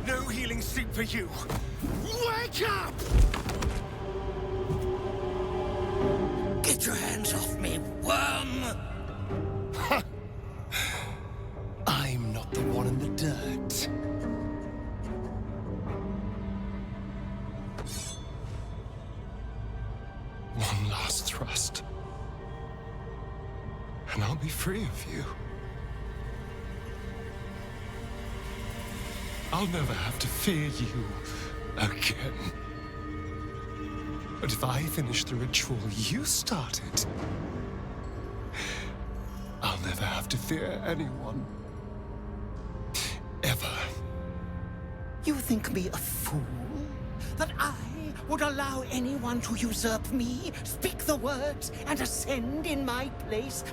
Speaker 12: No healing soup for you. Wake up!
Speaker 16: Get your hands off me, worm!
Speaker 6: I'm not the one in the dirt. One last thrust. And I'll be free of you. I'll never have to fear you again. But if I finish the ritual you started, I'll never have to fear anyone. Ever.
Speaker 16: You think me a fool? That I would allow anyone to usurp me, speak the words, and ascend in my place?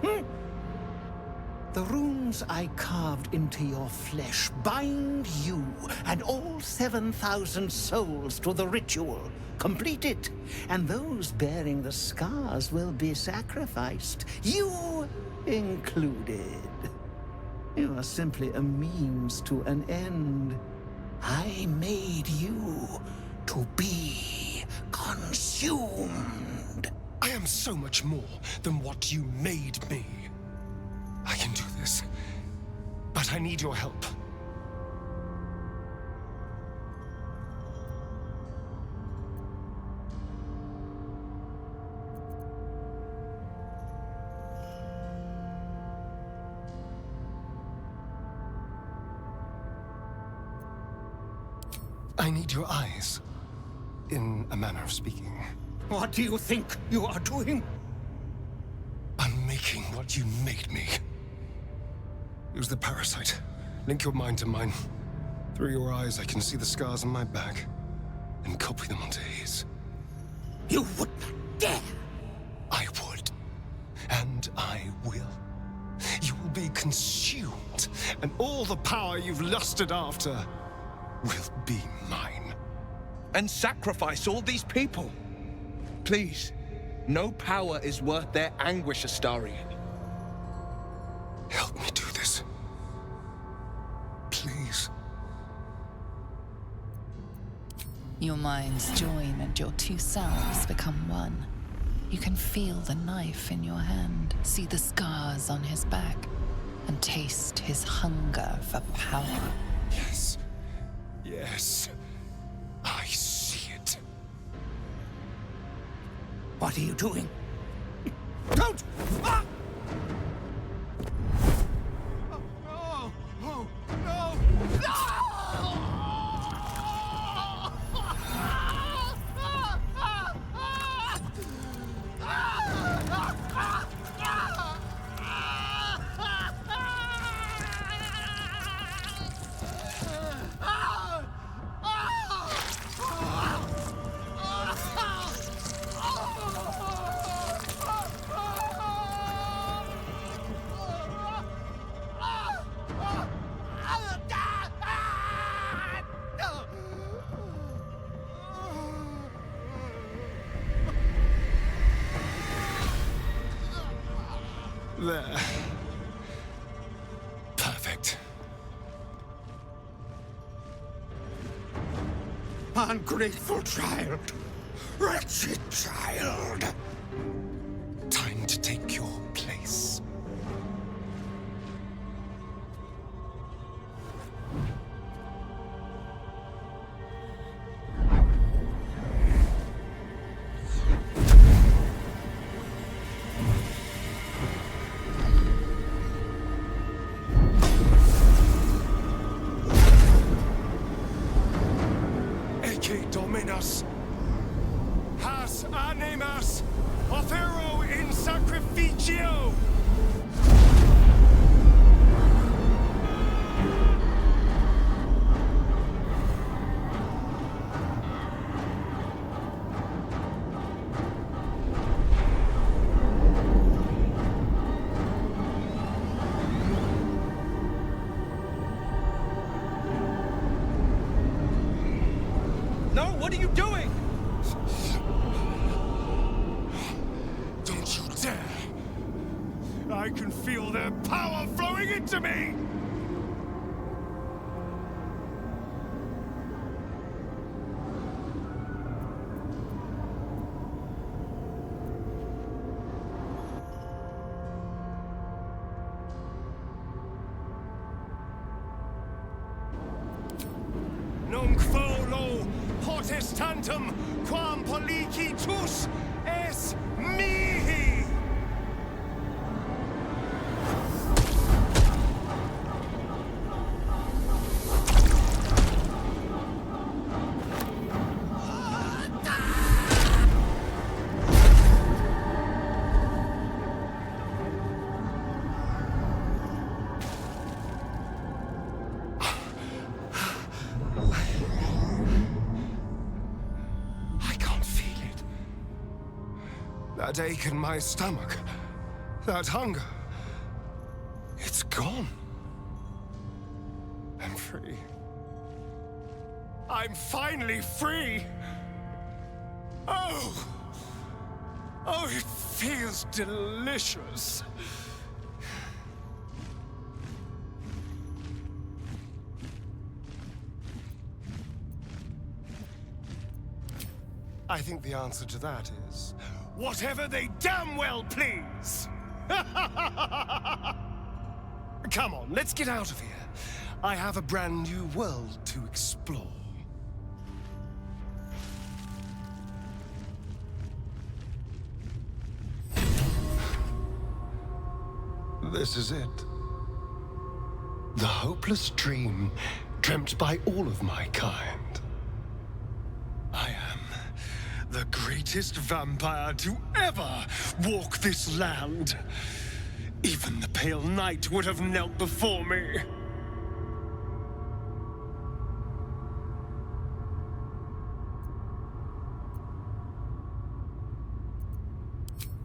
Speaker 16: The runes I carved into your flesh bind you and all 7,000 souls to the ritual. Complete it, and those bearing the scars will be sacrificed, you included. You are simply a means to an end. I made you to be consumed.
Speaker 6: I am so much more than what you made me. I can do this, but I need your help. I need your eyes, in a manner of speaking.
Speaker 16: What do you think you are doing?
Speaker 6: I'm making what you made me. Use the parasite. Link your mind to mine. Through your eyes, I can see the scars on my back, and copy them onto his.
Speaker 16: You would not dare!
Speaker 6: I would. And I will. You will be consumed, and all the power you've lusted after will be mine.
Speaker 4: And sacrifice all these people. Please, no power is worth their anguish, Astarion.
Speaker 6: Help me do this. Please.
Speaker 10: Your minds join and your two selves become one. You can feel the knife in your hand, see the scars on his back, and taste his hunger for power.
Speaker 6: Yes. Yes. I see it.
Speaker 16: What are you doing? Don't! Ah!
Speaker 12: Oh, no! No! No!
Speaker 6: There. Perfect.
Speaker 12: Ungrateful child! Wretched child!
Speaker 6: Time to take your place. Dominus, has animas, offero in sacrificio.
Speaker 4: No, what are you doing?
Speaker 12: Don't you dare! I can feel their power flowing into me! Nunc volo potestantem quam policitus es mihi! That ache in my stomach, that hunger, it's gone. I'm free. I'm finally free! Oh! Oh, it feels delicious. I think the answer to that is whatever they damn well please! Come on, let's get out of here. I have a brand new world to explore. This is it. The hopeless dream dreamt by all of my kind. I am the greatest vampire to ever walk this land. Even the pale knight would have knelt before me.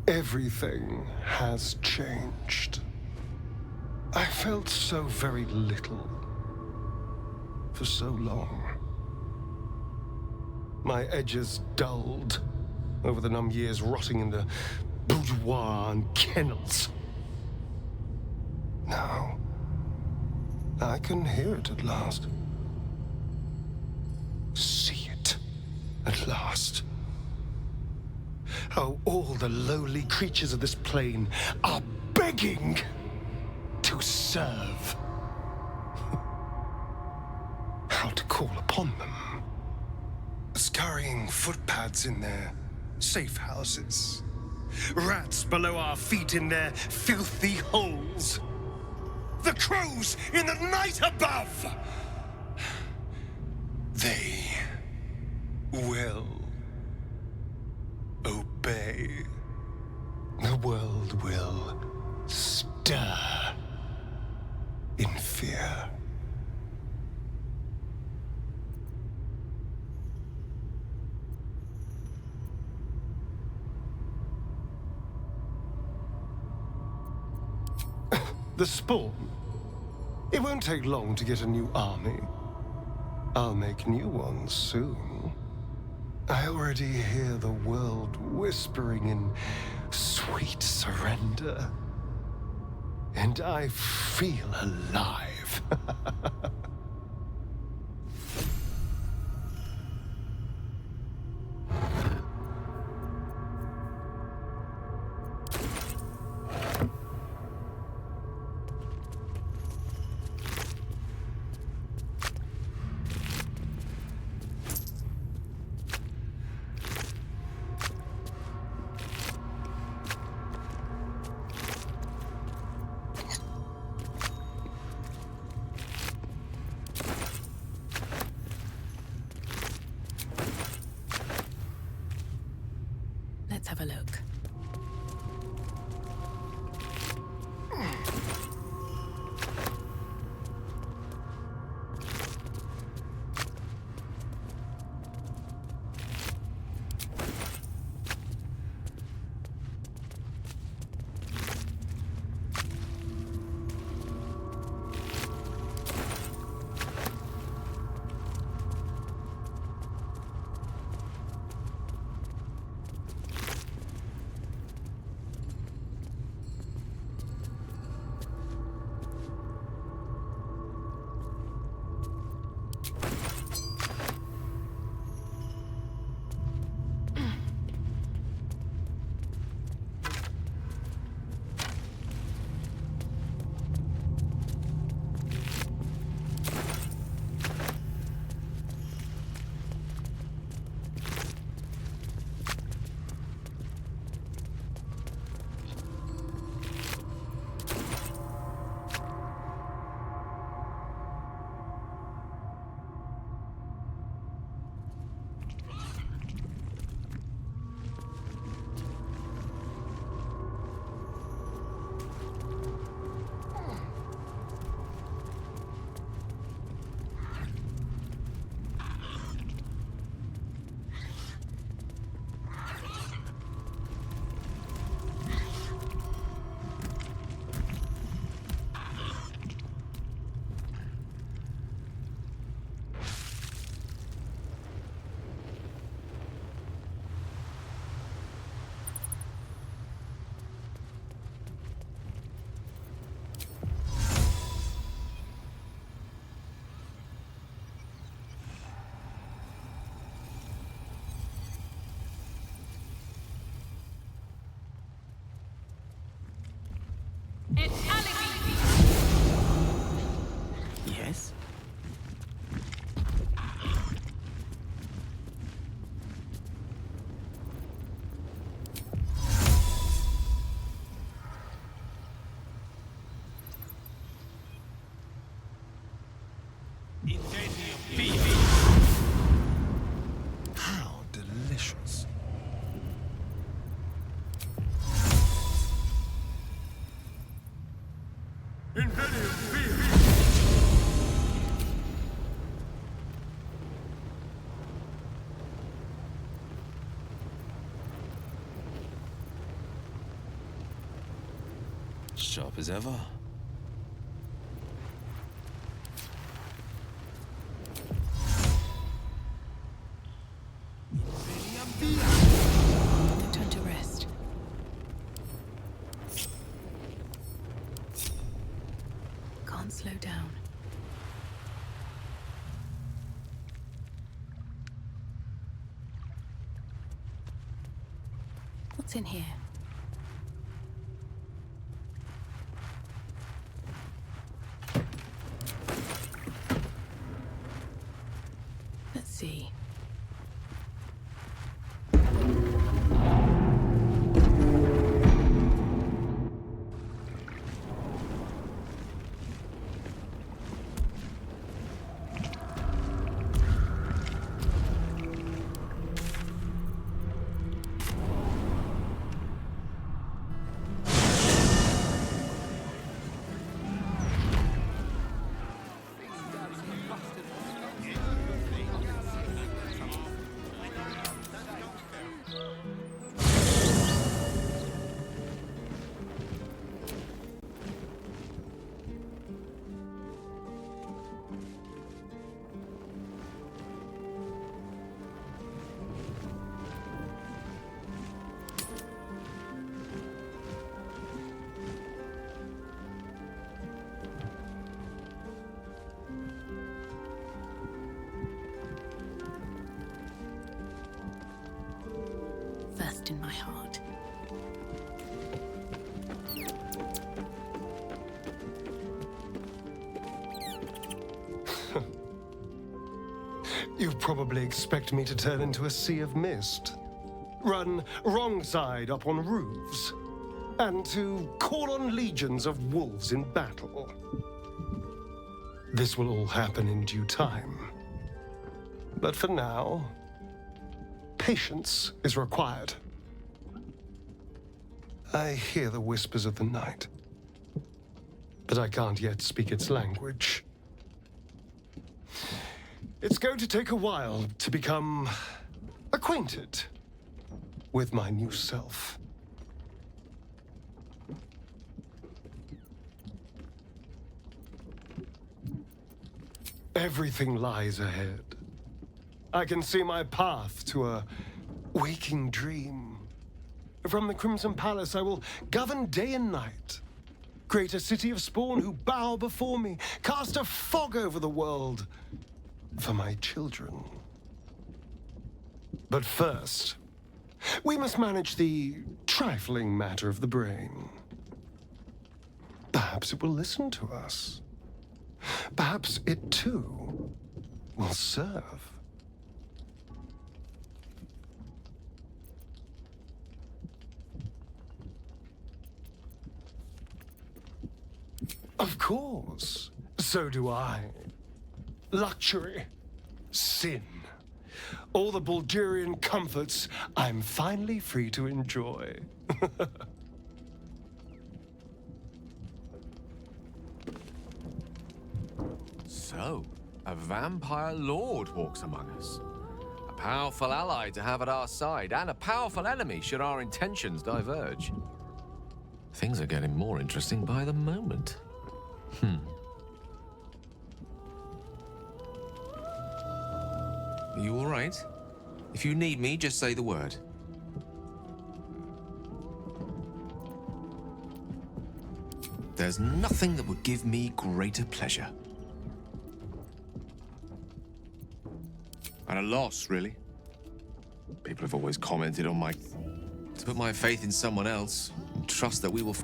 Speaker 12: Everything has changed. I felt so very little for so long. My edges dulled over the numb years rotting in the boudoir and kennels. Now, I can hear it at last. See it at last. How all the lowly creatures of this plane are begging to serve. How to call upon them. Scurrying footpads in their safe houses. Rats below our feet in their filthy holes. The crows in the night above. They will obey. The world will stir in fear. The spawn. It won't take long to get a new army. I'll make new ones soon. I already hear the world whispering in sweet surrender. And I feel alive.
Speaker 8: Let's have a look.
Speaker 4: Yes?
Speaker 6: How delicious.
Speaker 13: Sharp as ever.
Speaker 8: No time to rest. Can't slow down. What's in here? Let's see. First in my heart.
Speaker 6: You probably expect me to turn into a sea of mist, run wrong side up on roofs, and to call on legions of wolves in battle. This will all happen in due time. But for now, patience is required. I hear the whispers of the night, but I can't yet speak its language. It's going to take a while to become acquainted with my new self. Everything lies ahead. I can see my path to a waking dream. From the Crimson Palace, I will govern day and night. Create a city of spawn who bow before me. Cast a fog over the world for my children. But first, we must manage the trifling matter of the brain. Perhaps it will listen to us. Perhaps it, too, will serve. Of course. So do I. Luxury. Sin. All the Baldurian comforts I'm finally free to enjoy.
Speaker 14: So, a vampire lord walks among us. A powerful ally to have at our side, and a powerful enemy should our intentions diverge. Things are getting more interesting by the moment. Are you all right? If you need me, just say the word. There's nothing that would give me greater pleasure. At a loss, really. People have always commented on to put my faith in someone else and trust that we will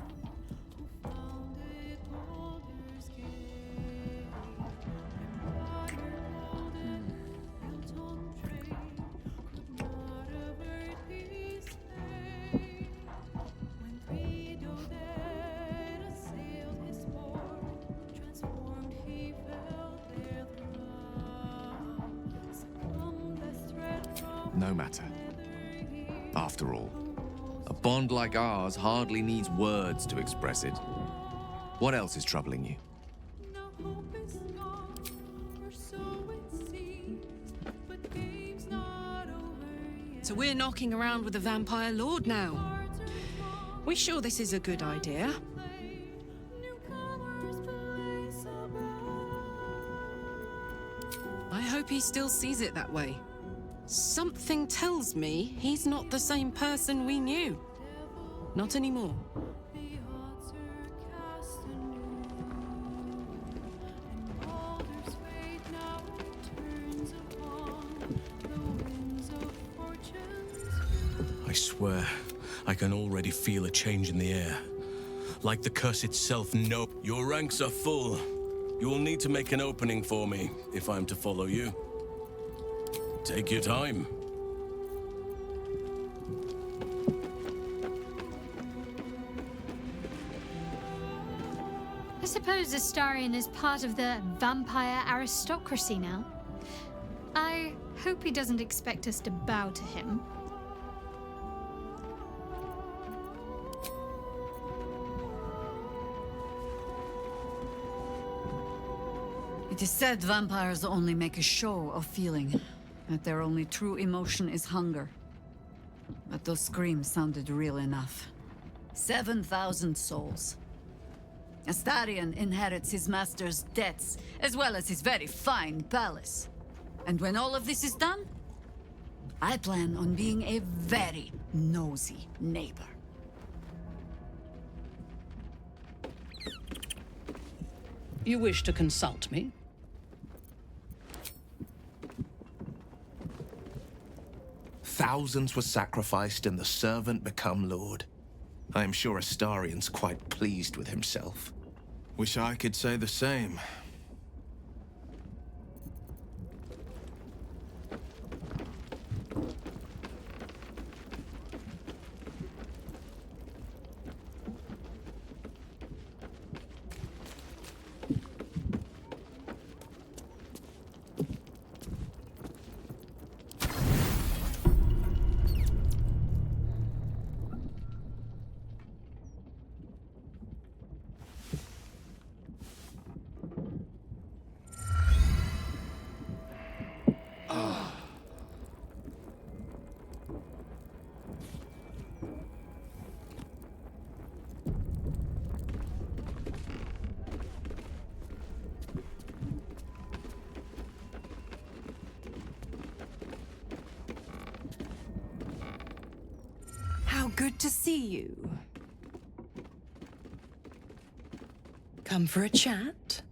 Speaker 14: No matter. After all, a bond like ours hardly needs words to express it. What else is troubling you?
Speaker 9: So we're knocking around with the Vampire Lord now. We sure this is a good idea? I hope he still sees it that way. Something tells me he's not the same person we knew. Not anymore.
Speaker 7: I swear, I can already feel a change in the air. Like the curse itself, no. Your ranks are full. You will need to make an opening for me, if I'm to follow you. Take your time.
Speaker 15: I suppose Astarion is part of the vampire aristocracy now. I hope he doesn't expect us to bow to him.
Speaker 17: It is said vampires only make a show of feeling, that their only true emotion is hunger. But those screams sounded real enough. 7,000 souls. Astarion inherits his master's debts, as well as his very fine palace. And when all of this is done, I plan on being a very nosy neighbor.
Speaker 18: You wish to consult me?
Speaker 19: Thousands were sacrificed and the servant become lord. I am sure Astarion's quite pleased with himself.
Speaker 4: Wish I could say the same.
Speaker 9: How good to see you. Come for a chat?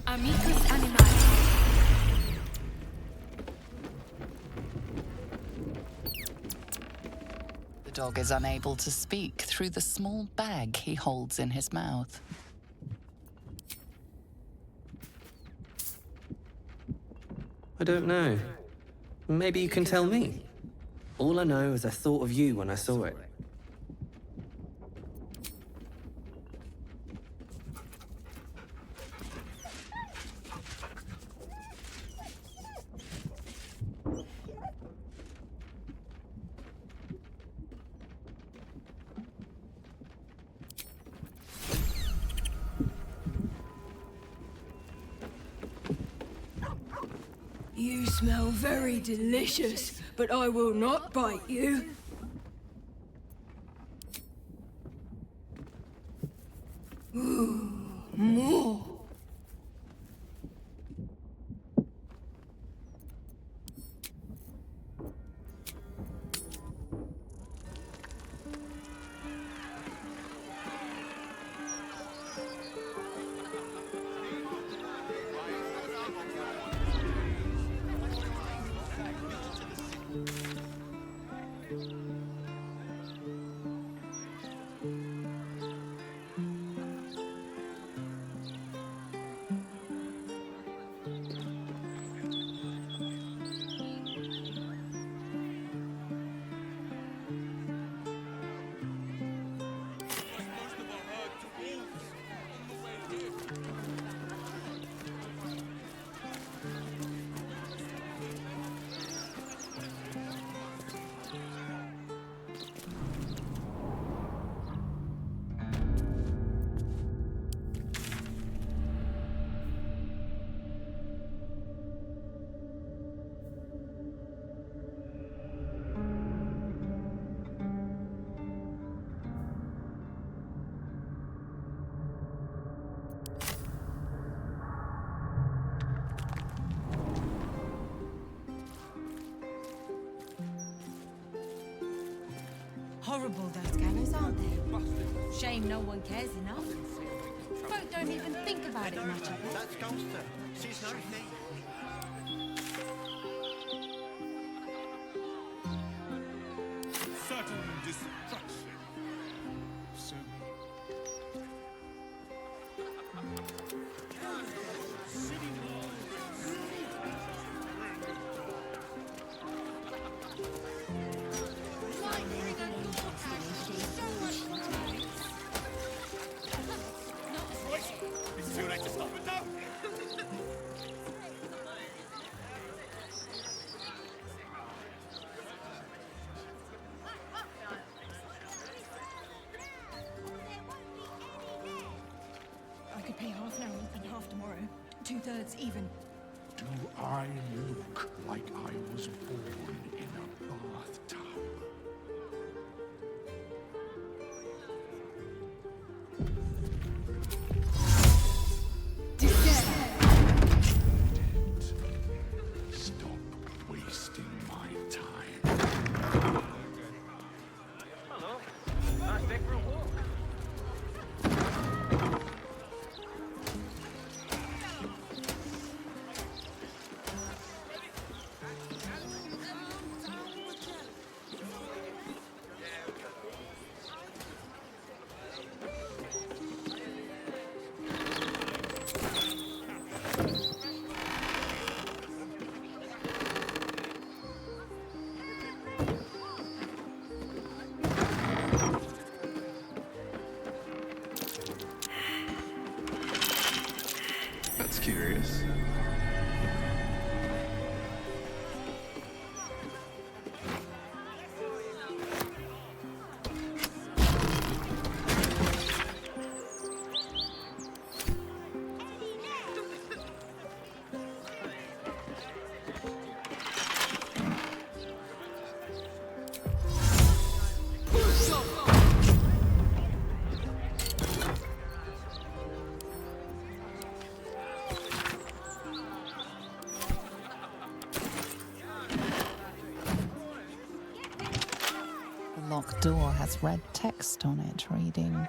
Speaker 8: Amicus animae.
Speaker 10: The dog is unable to speak through the small bag he holds in his mouth.
Speaker 20: I don't know. Maybe you can tell me. All I know is I thought of you when I saw it.
Speaker 21: You smell very delicious, but I will not bite you. Ooh, more.
Speaker 3: Horrible, those gallows, aren't they? Shame no one cares enough. Folk don't even think about it much, I bet.
Speaker 11: That's Gulster. She's no thief.
Speaker 22: Certain destruction. So it's too late to stop it now.
Speaker 21: I could pay half now and half tomorrow. 2/3 even.
Speaker 12: Do I look like I was born in a bathtub? Stop wasting my time.
Speaker 23: Hello. Nice day for a walk.
Speaker 12: That's curious.
Speaker 10: The locked door has red text on it reading,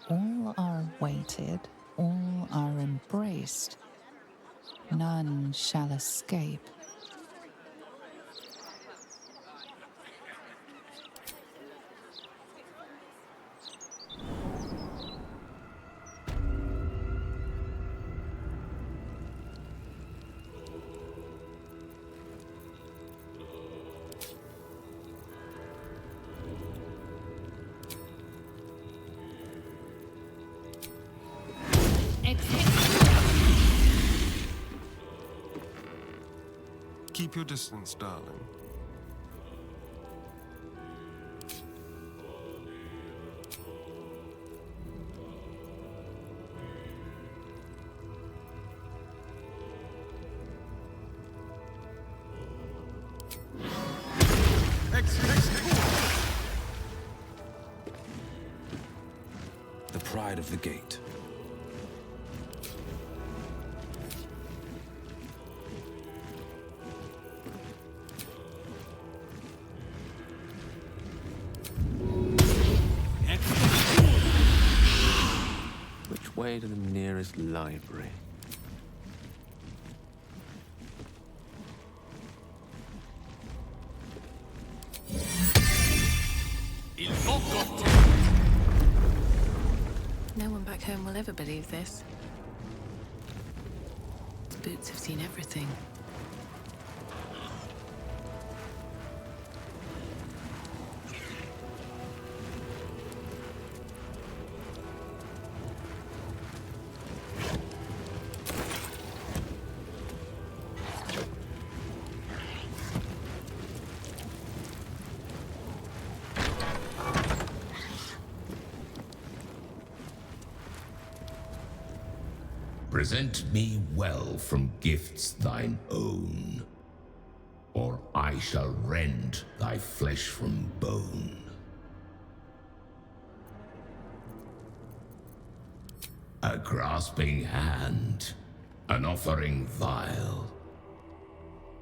Speaker 10: "All are awaited, all are embraced. None shall escape."
Speaker 6: Keep your distance, darling.
Speaker 24: The pride of the gate.
Speaker 14: Which way to the nearest library?
Speaker 8: No one back home will ever believe this. The boots have seen everything.
Speaker 25: Present me well from gifts thine own, or I shall rend thy flesh from bone. A grasping hand, an offering vile.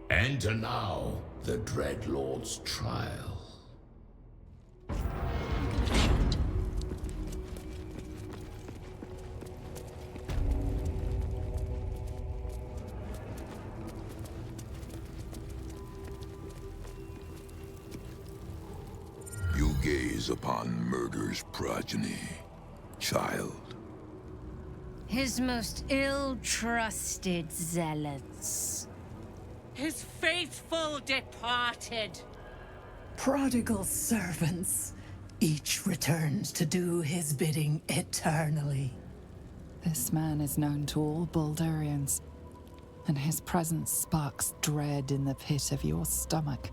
Speaker 25: Enter now the Dreadlord's trial.
Speaker 1: preys upon murder's progeny. Child.
Speaker 9: His most ill-trusted zealots.
Speaker 2: His faithful departed.
Speaker 5: Prodigal servants. Each returns to do his bidding eternally.
Speaker 10: This man is known to all Baldurians, and his presence sparks dread in the pit of your stomach.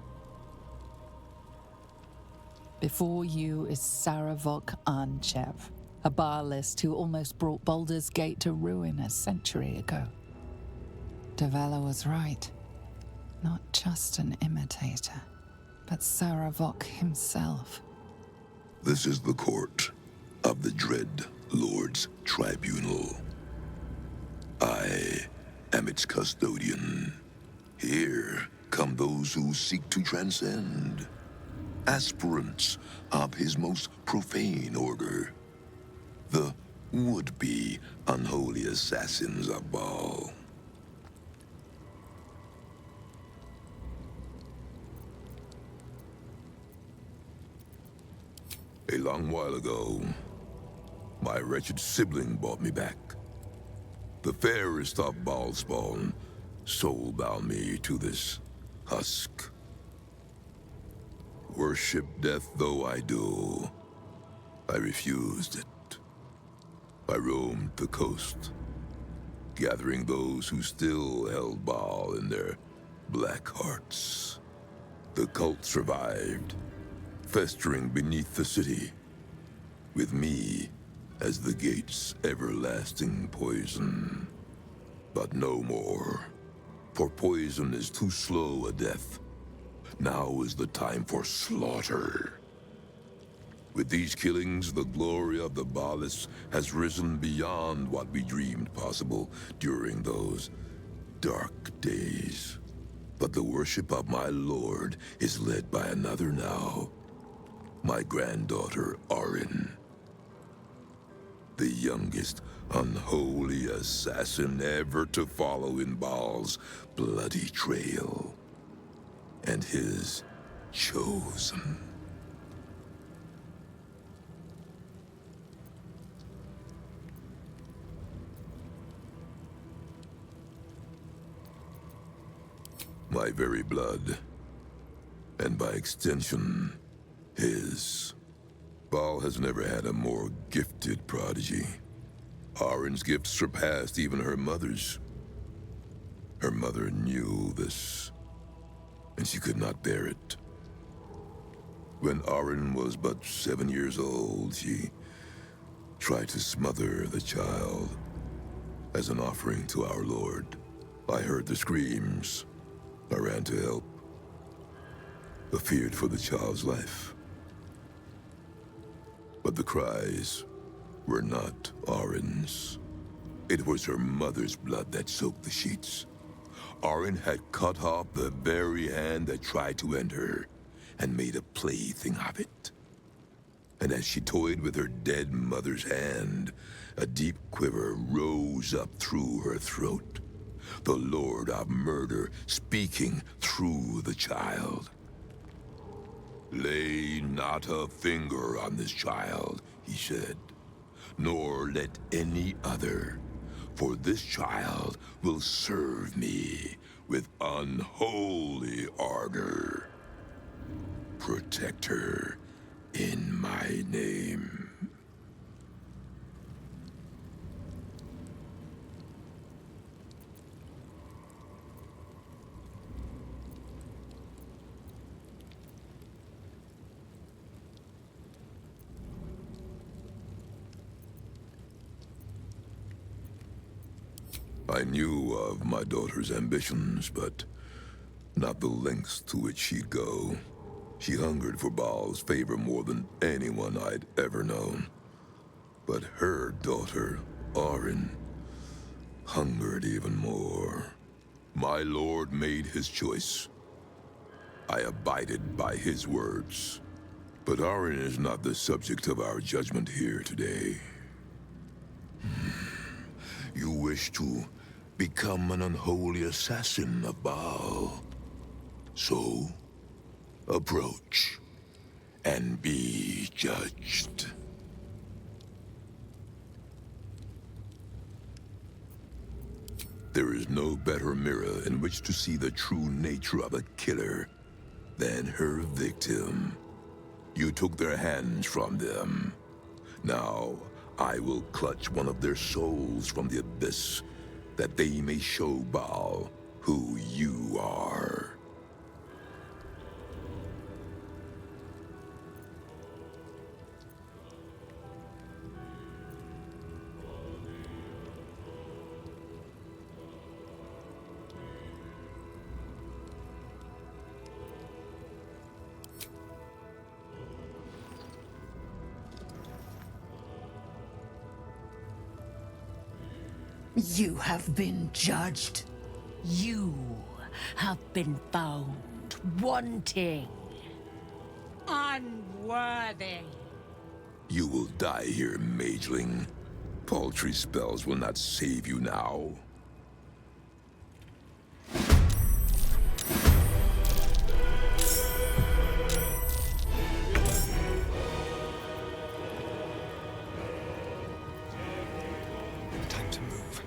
Speaker 10: Before you is Saravok Arnchev, a Baalist who almost brought Baldur's Gate to ruin a century ago. Davella was right. Not just an imitator, but Saravok himself.
Speaker 1: This is the court of the Dread Lord's Tribunal. I am its custodian. Here come those who seek to transcend, aspirants of his most profane order, the would-be unholy assassins of Baal. A long while ago, my wretched sibling brought me back. The fairest of Baal spawn soul-bound me to this husk. Worship death though I do, I refused it. I roamed the coast, gathering those who still held Baal in their black hearts. The cult survived, festering beneath the city, with me as the gate's everlasting poison. But no more, for poison is too slow a death. Now is the time for slaughter. With these killings, the glory of the Baalists has risen beyond what we dreamed possible during those dark days. But the worship of my lord is led by another now. My granddaughter, Arin. The youngest unholy assassin ever to follow in Baal's bloody trail. And his chosen. My very blood, and by extension, his. Baal has never had a more gifted prodigy. Arin's gifts surpassed even her mother's. Her mother knew this, and she could not bear it. When Arin was but 7 years old, she tried to smother the child as an offering to our Lord. I heard the screams. I ran to help, but feared for the child's life. But the cries were not Arin's. It was her mother's blood that soaked the sheets. Arin had cut off the very hand that tried to end her, and made a plaything of it. And as she toyed with her dead mother's hand, a deep quiver rose up through her throat. The Lord of Murder speaking through the child. Lay not a finger on this child, he said, nor let any other, for this child will serve me with unholy ardor. Protect her in my name. I knew of my daughter's ambitions, but not the lengths to which she'd go. She hungered for Baal's favor more than anyone I'd ever known. But her daughter, Arin, hungered even more. My lord made his choice. I abided by his words. But Arin is not the subject of our judgment here today. You wish to become an unholy assassin of Baal. So, approach, and be judged. There is no better mirror in which to see the true nature of a killer than her victim. You took their hands from them. Now, I will clutch one of their souls from the abyss, that they may show Baal who you are.
Speaker 5: You have been judged.
Speaker 2: You have been found wanting. Unworthy.
Speaker 1: You will die here, mageling. Paltry spells will not save you now.
Speaker 4: Time to move.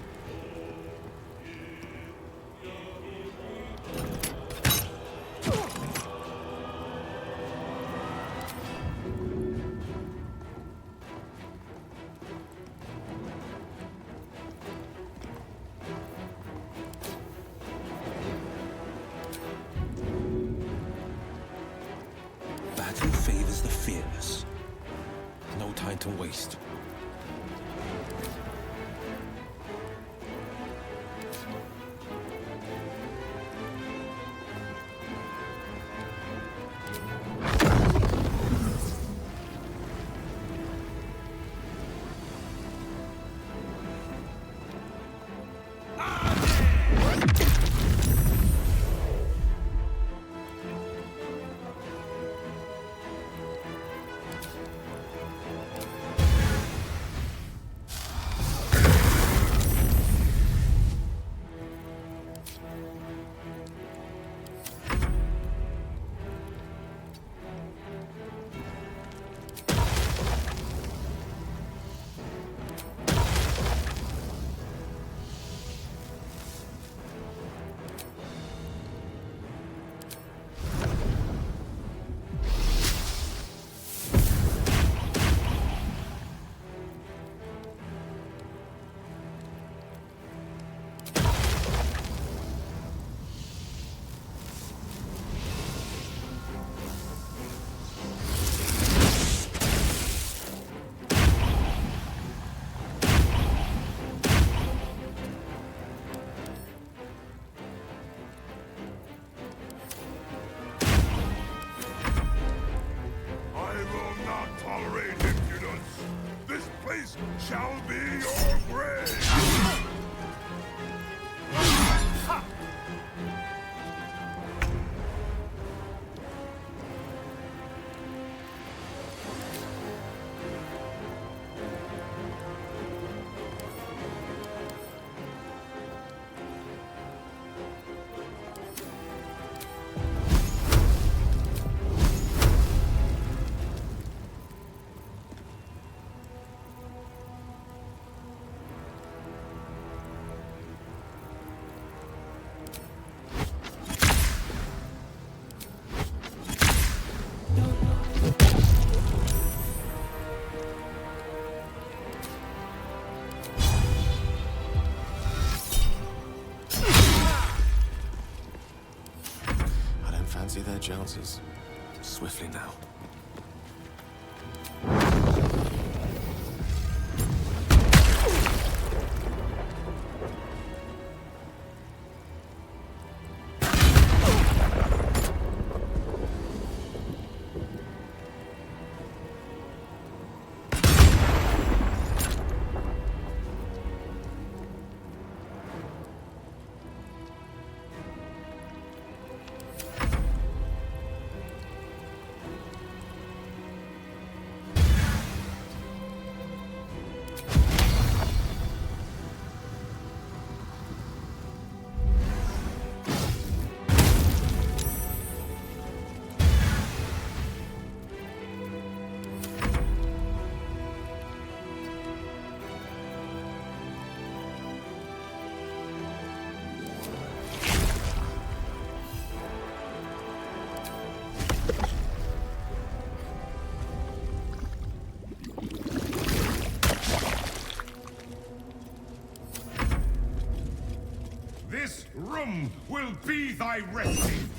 Speaker 24: Battle favors the fearless. No time to waste.
Speaker 12: I will not tolerate impudence. This place shall be your grave.
Speaker 14: I don't fancy their chances. Swiftly now.
Speaker 7: room will be thy resting.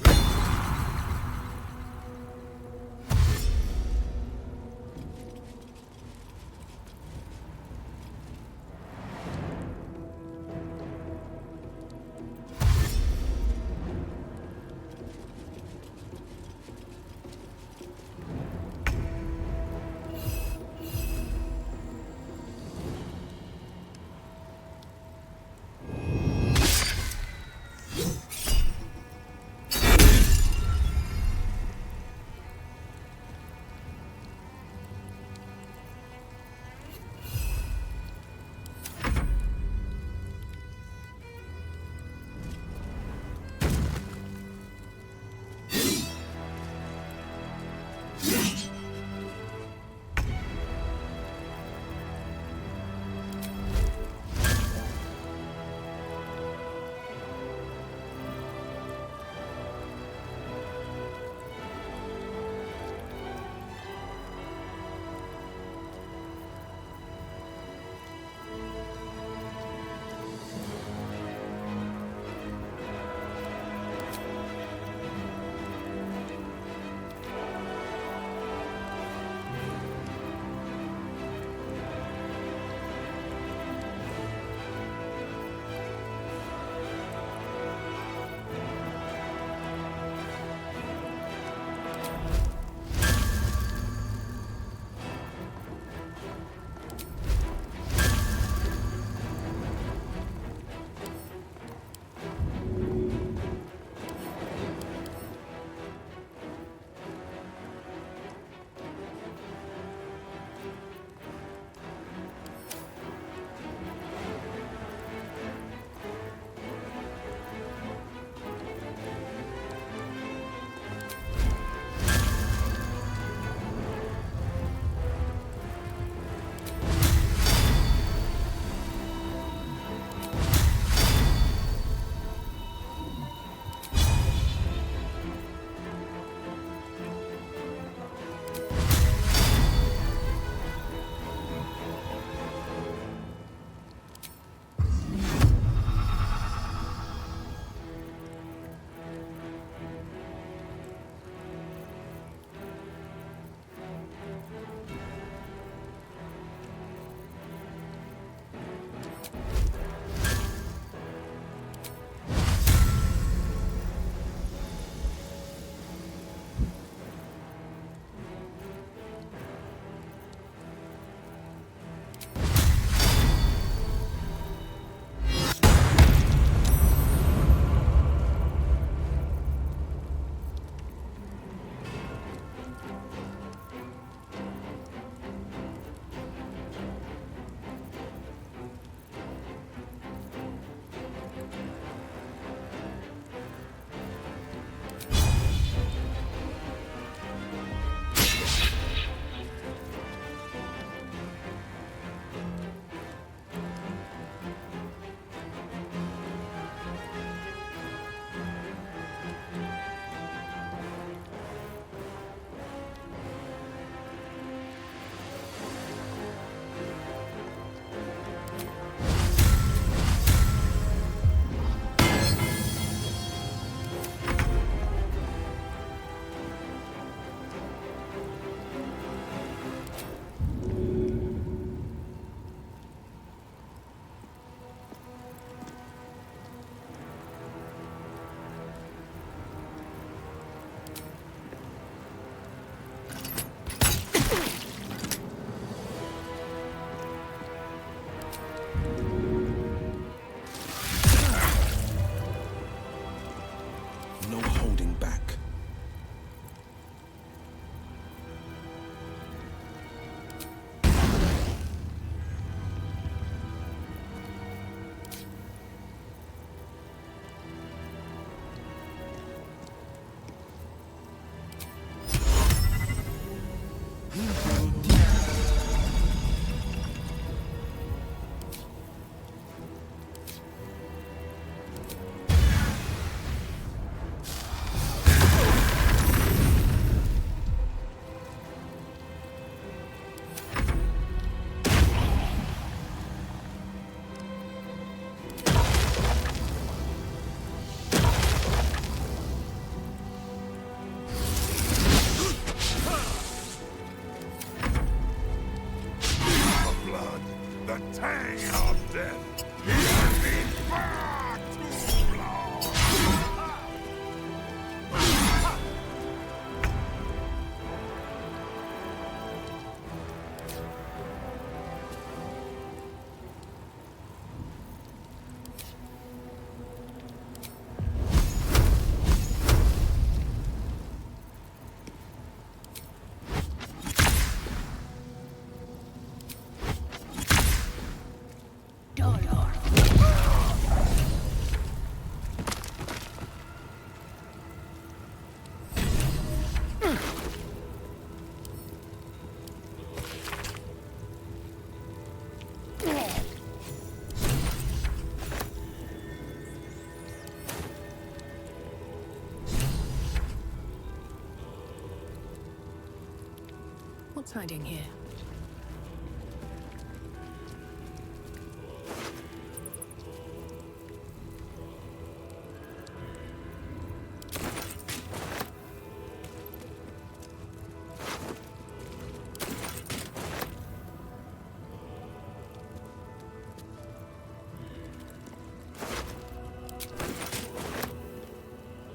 Speaker 8: What's hiding here?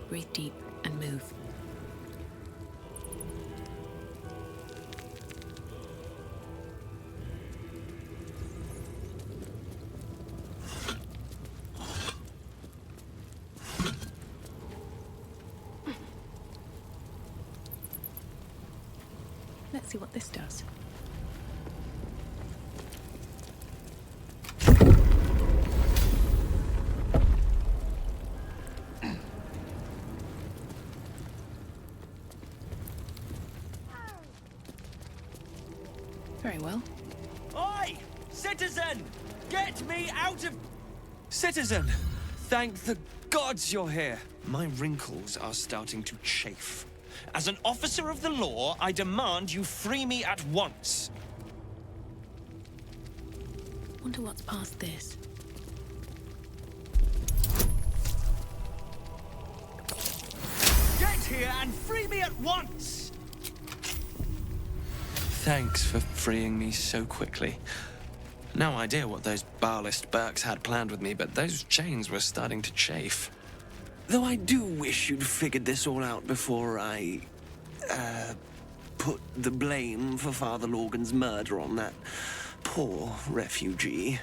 Speaker 8: Breathe deep and move. Let's see what this does. Very well.
Speaker 13: Oi! Citizen! Get me out of... Citizen! Thank the gods you're here. My wrinkles are starting to chafe. As an officer of the law, I demand you free me at once.
Speaker 8: Wonder what's past this.
Speaker 13: Get here and free me at once! Thanks for freeing me so quickly. No idea what those Barlist Burks had planned with me, but those chains were starting to chafe. Though I do wish you'd figured this all out before I, put the blame for Father Lorgan's murder on that poor refugee.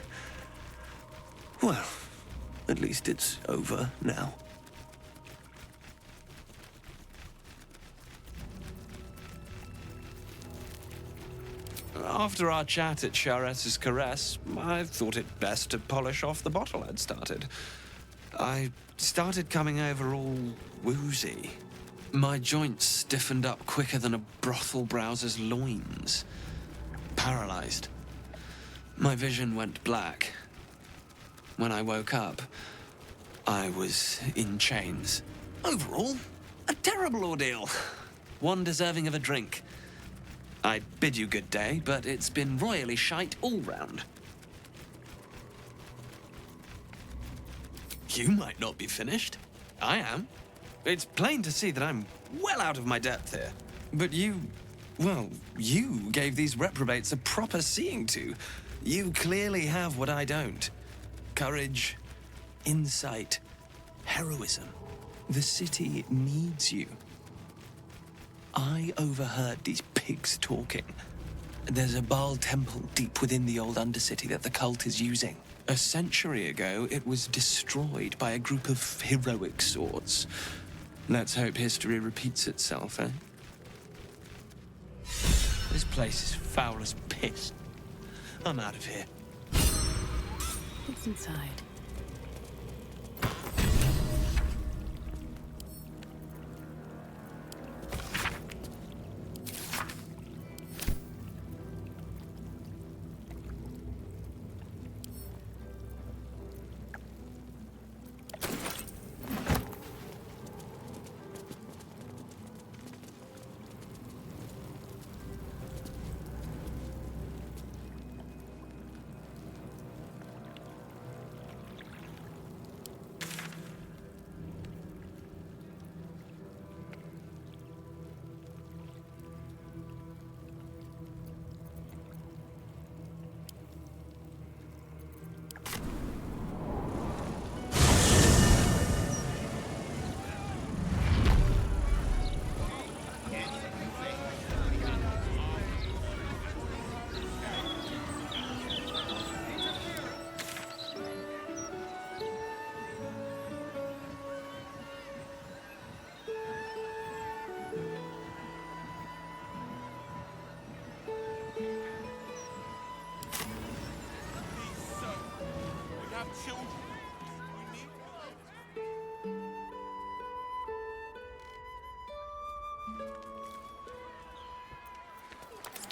Speaker 13: Well, at least it's over now. After our chat at Charessa's Caress, I thought it best to polish off the bottle I'd started. I started coming over all woozy. My joints stiffened up quicker than a brothel browser's loins. Paralyzed. My vision went black. When I woke up, I was in chains. Overall, a terrible ordeal. One deserving of a drink. I bid you good day, but it's been royally shite all round. You might not be finished. I am. It's plain to see that I'm well out of my depth here. But you gave these reprobates a proper seeing to. You clearly have what I don't. Courage, insight, heroism. The city needs you. I overheard these pigs talking. There's a Baal temple deep within the old Undercity that the cult is using. A century ago, it was destroyed by a group of heroic sorts. Let's hope history repeats itself, eh? This place is foul as piss. I'm out of here.
Speaker 8: What's inside?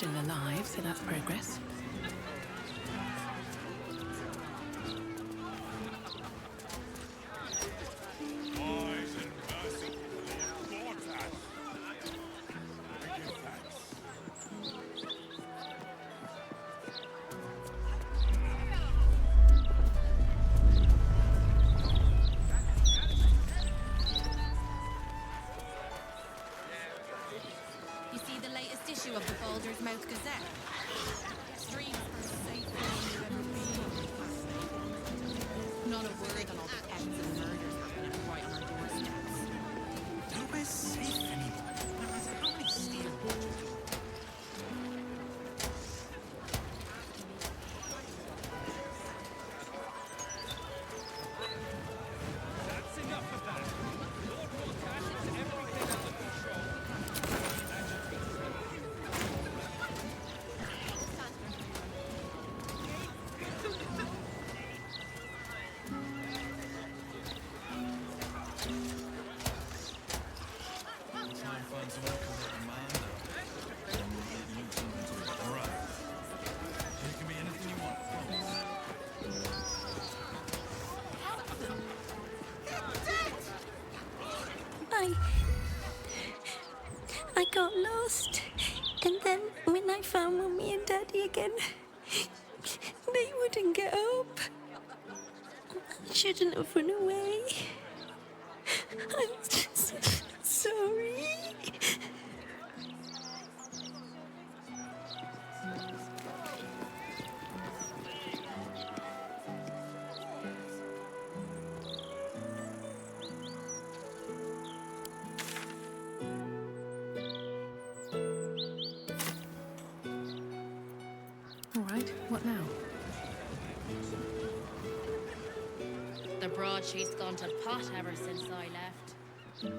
Speaker 8: Still alive, so that's progress.
Speaker 3: latest issue of the Baldur's Mouth Gazette. Streams for safe you've ever been. Not a word on all the pets and murders happening right on our doorsteps.
Speaker 22: Nowhere's safe anymore. No matter how many steel watches. That's enough of that. Lord Mortash is everything under control. Try and find someone to correct the man now. You something to it. All right. It can be anything you want.
Speaker 15: I got lost. And then when I found Mummy and Daddy again, they wouldn't get up. I shouldn't have run away. I'm just sorry.
Speaker 8: All right, what now?
Speaker 3: The broadsheet's gone to pot ever since I left.
Speaker 22: Two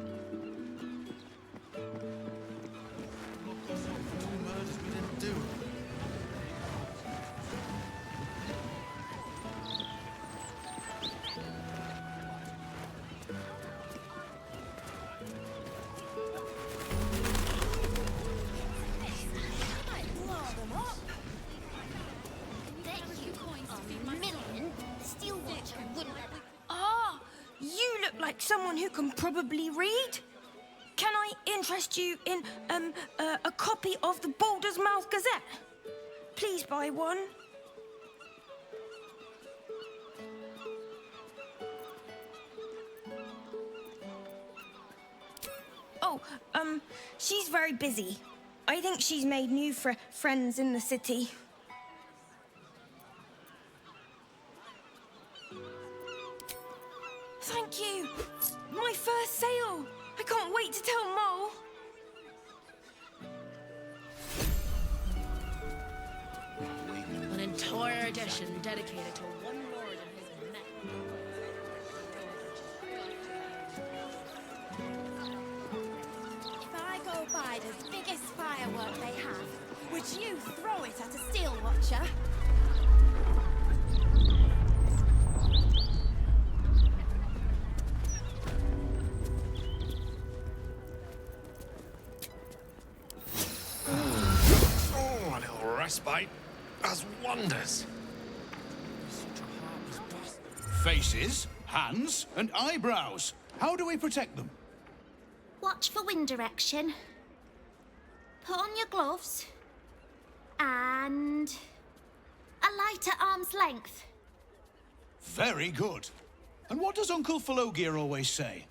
Speaker 22: murders we didn't do.
Speaker 21: Ah, you look like someone who can probably read. Can I interest you in a copy of the Baldur's Mouth Gazette? Please buy one. Oh, she's very busy. I think she's made new friends in the city. Thank you. My first sale. I can't wait to tell Mo.
Speaker 3: An entire edition dedicated to one lord and his men.
Speaker 21: If I go buy the biggest firework they have, would you throw it at a steel watcher?
Speaker 12: Oh, a little respite does wonders.
Speaker 22: Faces, hands, and eyebrows. How do we protect them?
Speaker 16: Watch for wind direction. Put on your gloves. And a light at arm's length.
Speaker 22: Very good. And what does Uncle Falogir always say?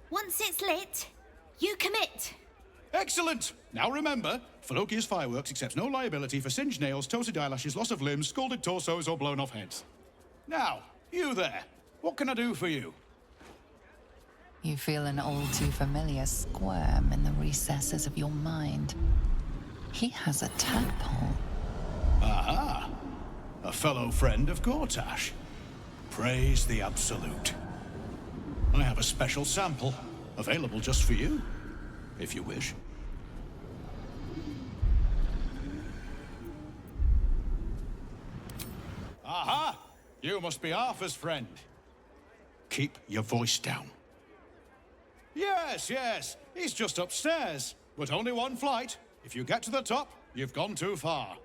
Speaker 16: Once it's lit, you commit.
Speaker 22: Excellent! Now remember, Falogir's Fireworks accepts no liability for singed nails, toasted eyelashes, loss of limbs, scalded torsos, or blown off heads. Now, you there. What can I do for you?
Speaker 10: You feel an all too familiar squirm in the recesses of your mind. He has a tadpole.
Speaker 22: Aha! A fellow friend of Gortash. Praise the Absolute. I have a special sample, available just for you, if you wish. Aha! You must be Arthur's friend. Keep your voice down. Yes, yes, he's just upstairs, but only one flight. If you get to the top, you've gone too far.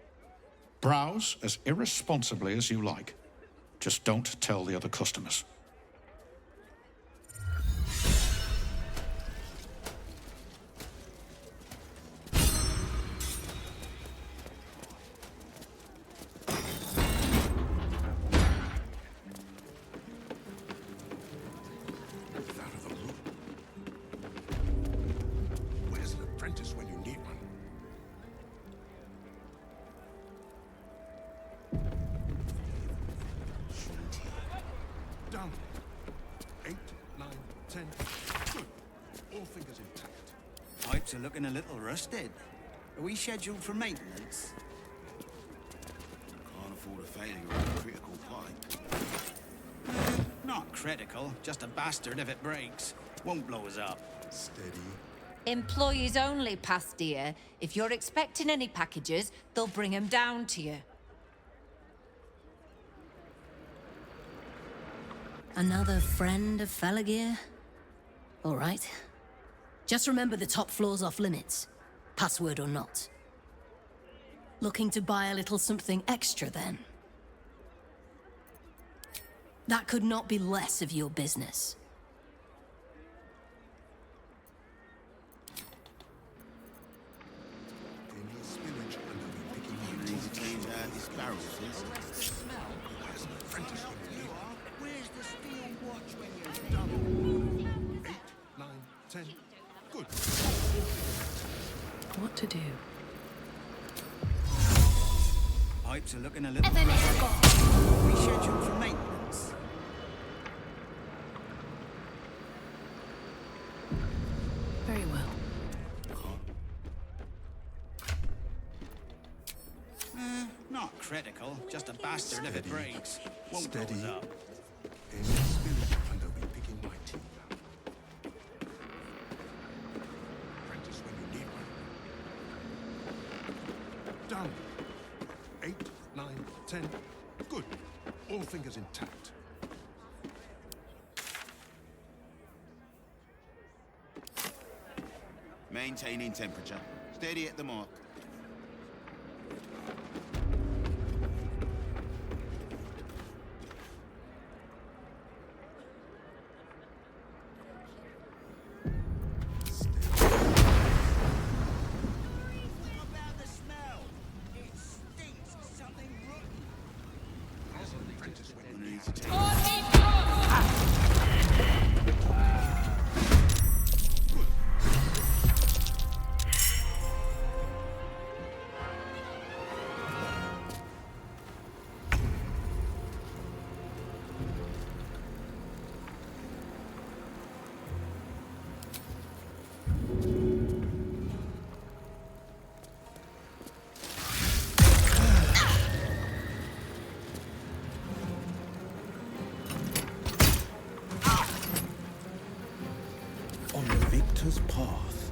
Speaker 22: Browse as irresponsibly as you like. Just don't tell the other customers.
Speaker 7: Where's an apprentice when you need one?
Speaker 11: Pipes are looking a little rusted. Are we scheduled for maintenance?
Speaker 17: Can't afford a failure on a critical pipe.
Speaker 11: Not critical, just a bastard if it breaks. Won't blow us up.
Speaker 17: Steady.
Speaker 18: Employees only, Pastia. If you're expecting any packages, they'll bring them down to you.
Speaker 19: Another friend of Felagir? All right. Just remember the top floor's off limits, password or not. Looking to buy a little something extra, then? That could not be less of your business.
Speaker 17: Where's the steel watch when you're done? 8, 9, 10. Good.
Speaker 8: What to do?
Speaker 11: Pipes are looking a little rusted. Are we scheduled for maintenance?
Speaker 8: Very well.
Speaker 11: Not critical, just a bastard if it breaks. Won't blow us up.
Speaker 17: Any spirit, and they'll be picking my teeth out. Practice when you need one. Done. 8, 9, 10. Good. All fingers intact. Maintaining temperature. Steady at the mark.
Speaker 24: On the victor's path.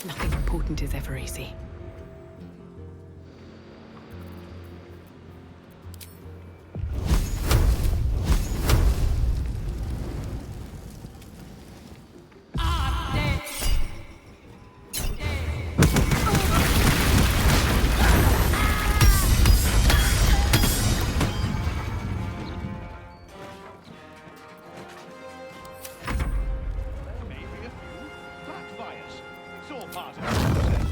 Speaker 8: Nothing important is ever easy.
Speaker 22: Maybe a few flat bias. It's all part of the process.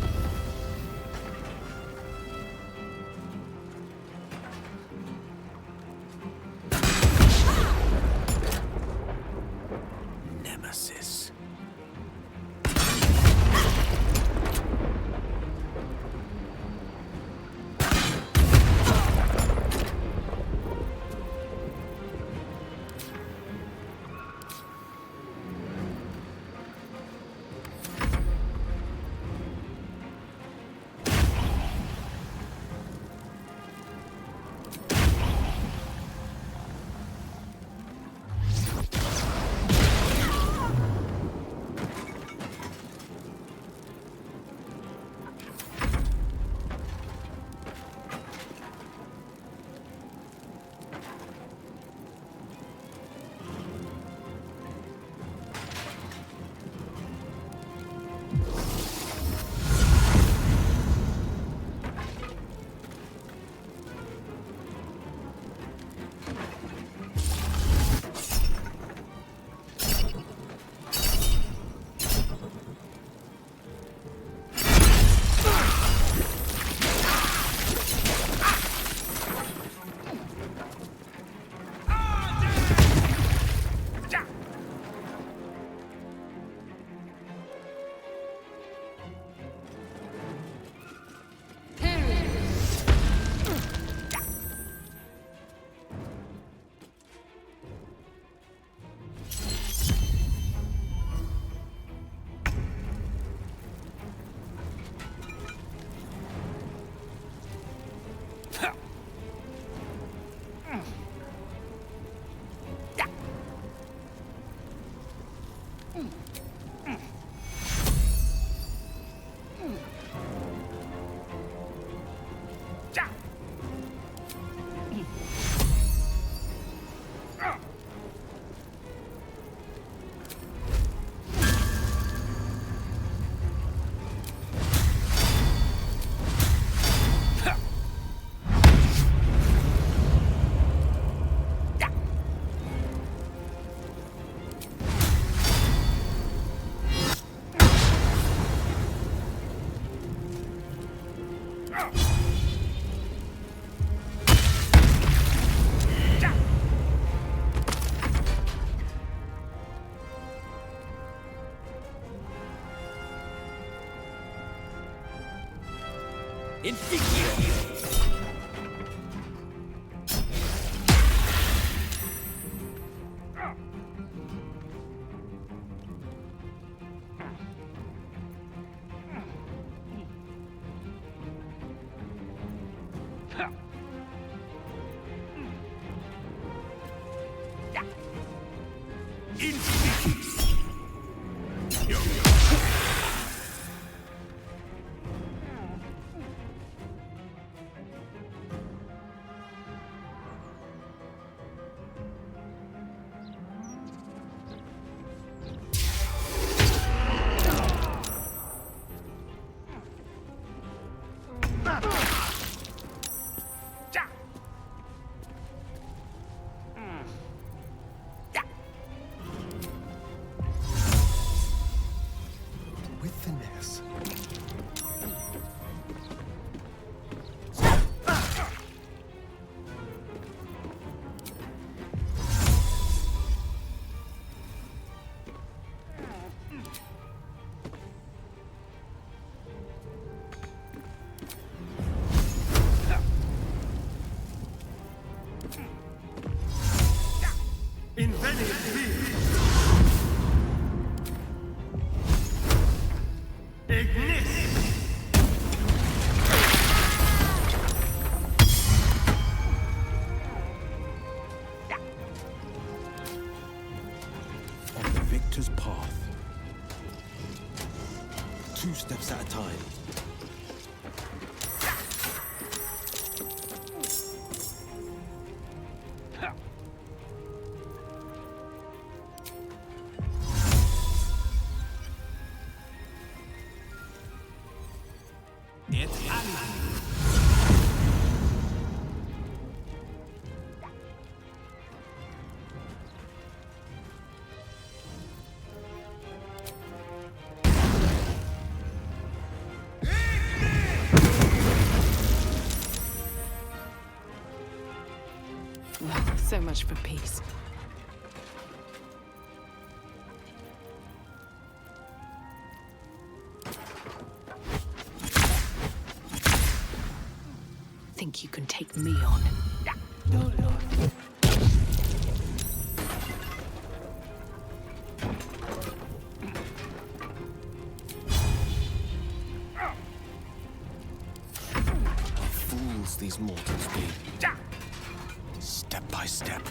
Speaker 4: With finesse.
Speaker 24: On the victor's path. 2 steps at a time.
Speaker 8: So much for peace. Think you can take me on? Oh, Lord.
Speaker 24: Fools these mortals be. Step by step.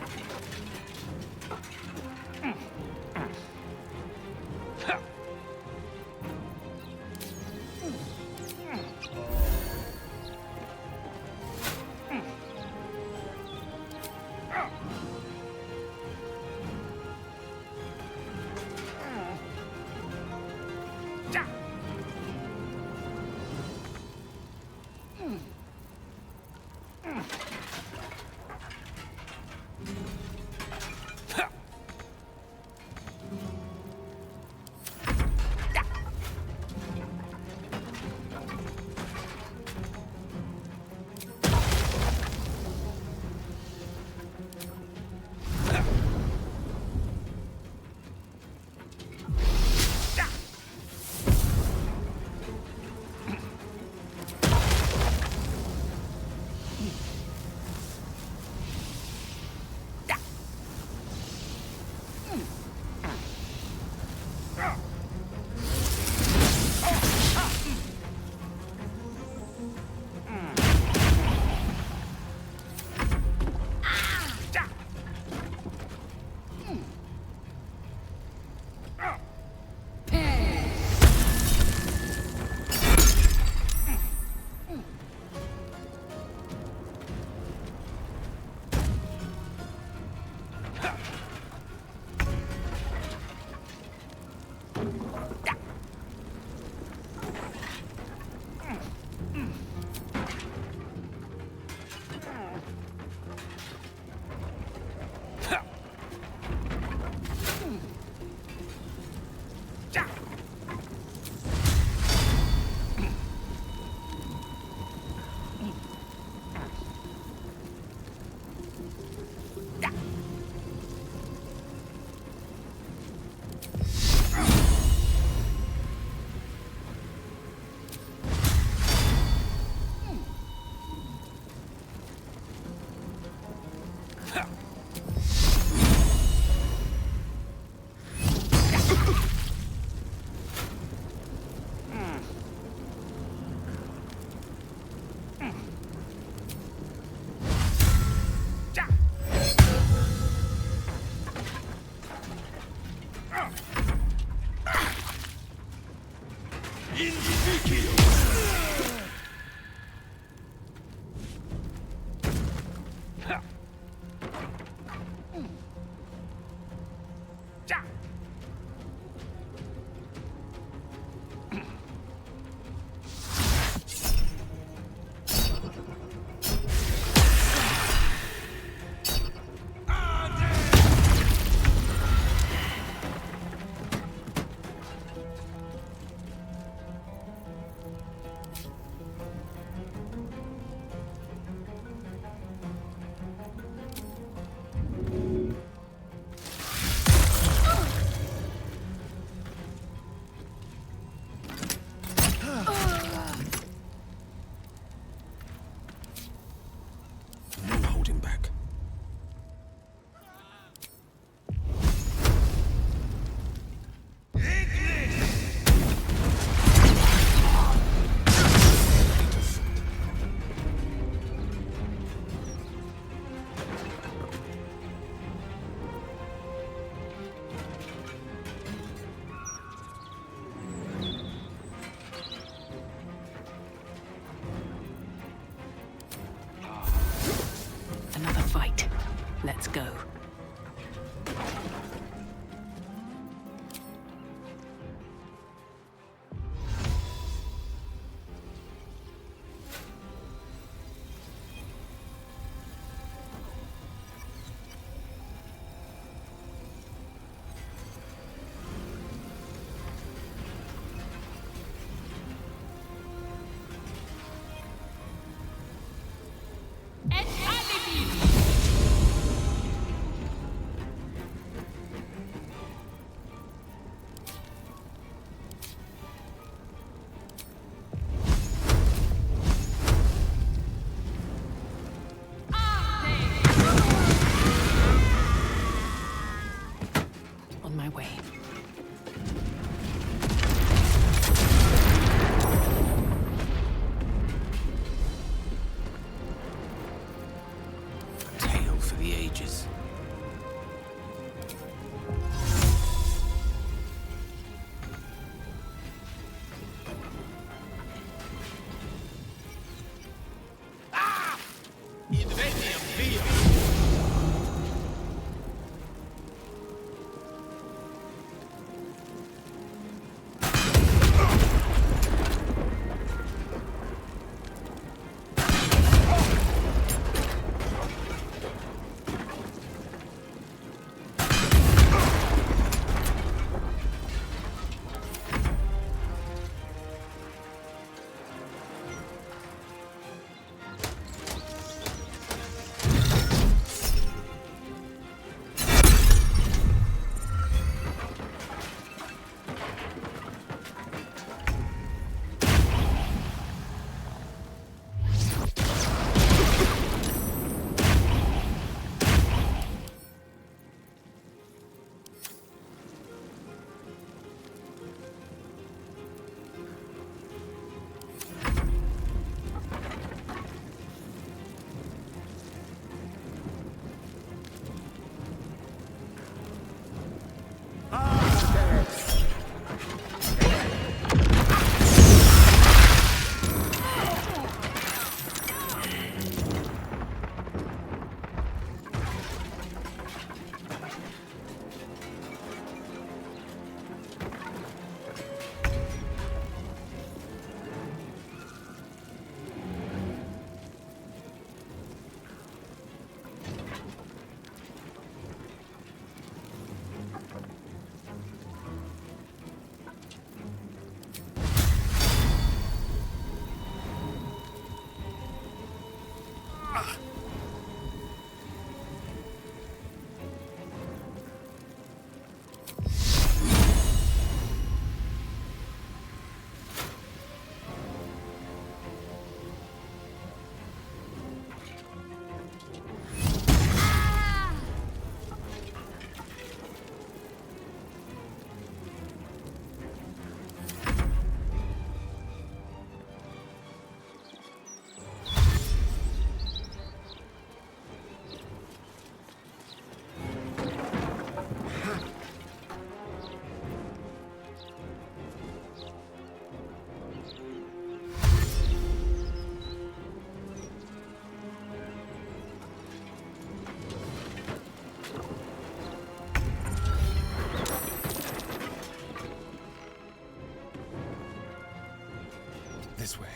Speaker 4: This way.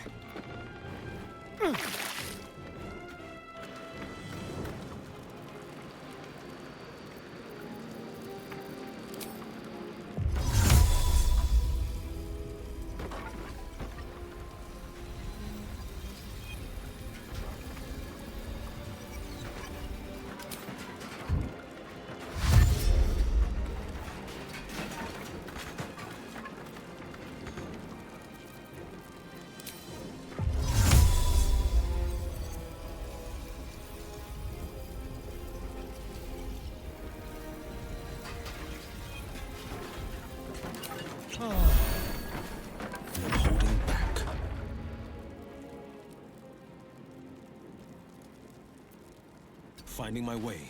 Speaker 24: I'm holding back. Finding my way.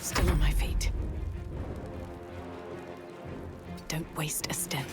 Speaker 8: Still on my feet. Don't waste a step.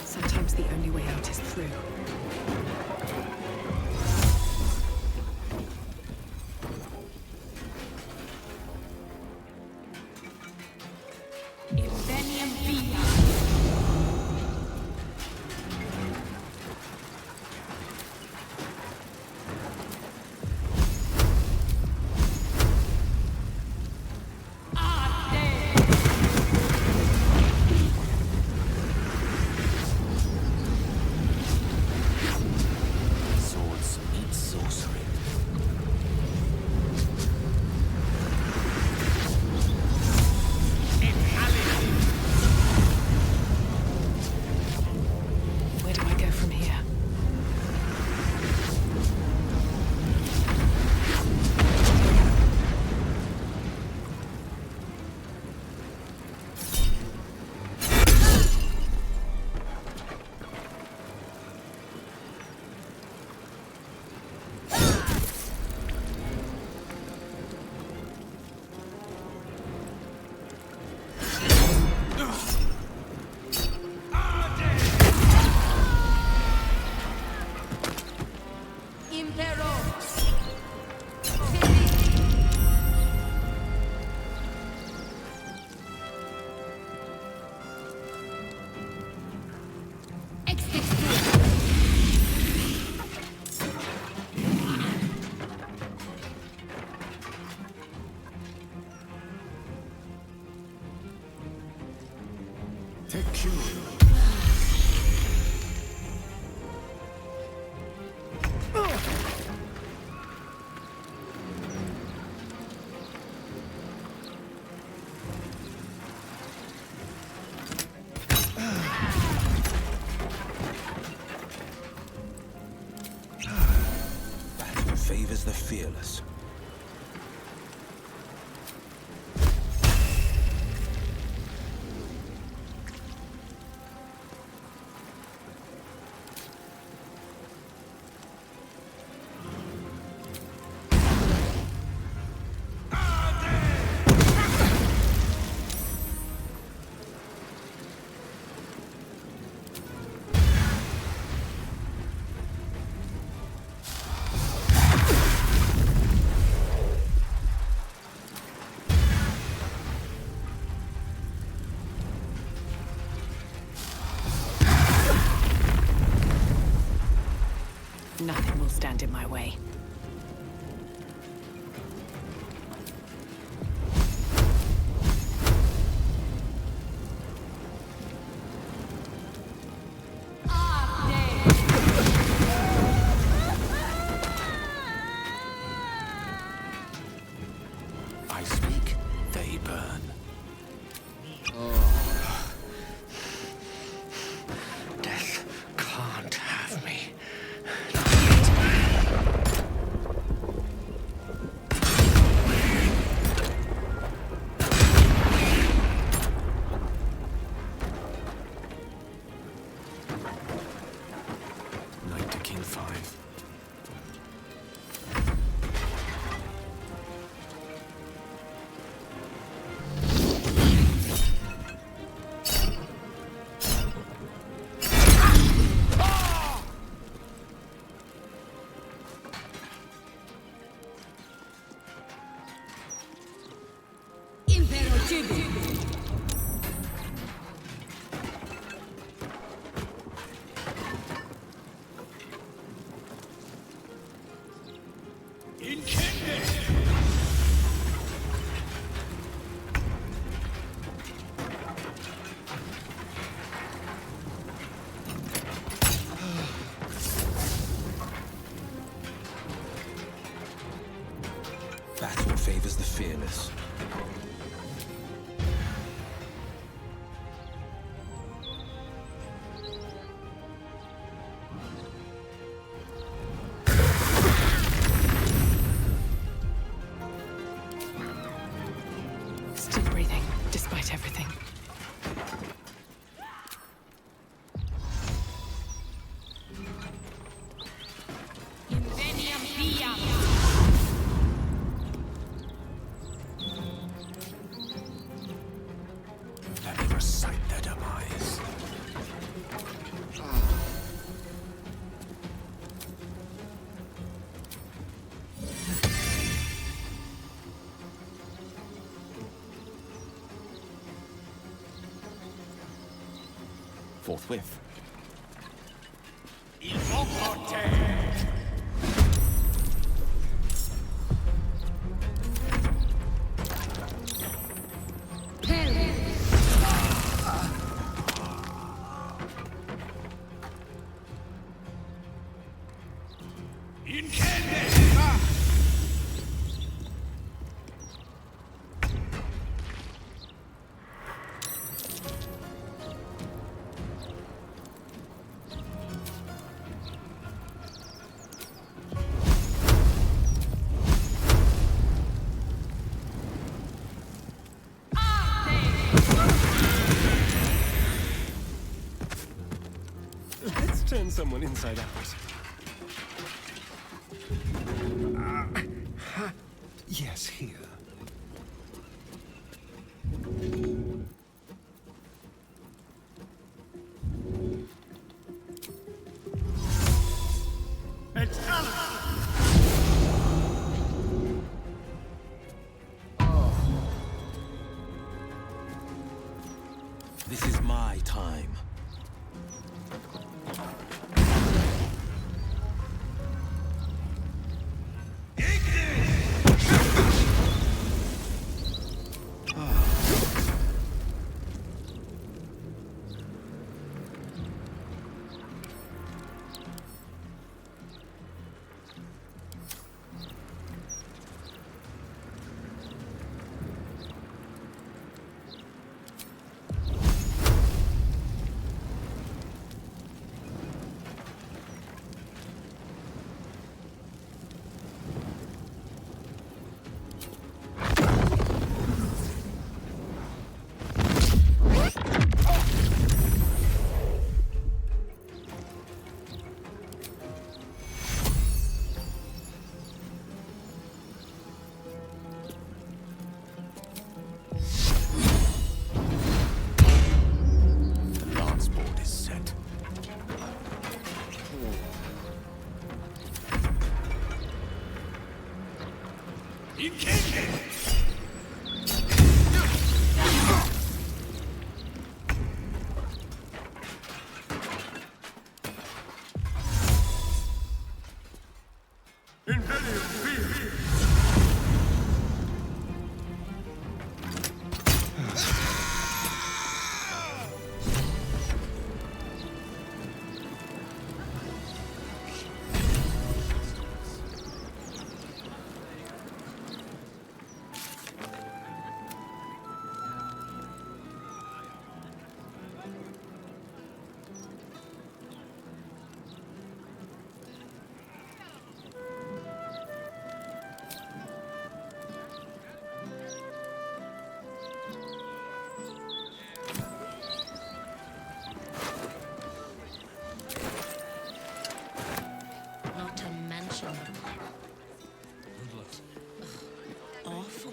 Speaker 8: Sometimes the only way out is through.
Speaker 24: Battle favors the fearless.
Speaker 8: Nothing will stand in my way.
Speaker 24: I speak, they burn. Death can't have me. Knight to King 5. Battle favors the fearless.
Speaker 8: Still breathing, despite everything.
Speaker 24: Let me recite their demise. Forthwith.
Speaker 4: Let's turn someone inside out. Yes, here.
Speaker 24: This is my time.
Speaker 18: Not to mention awful.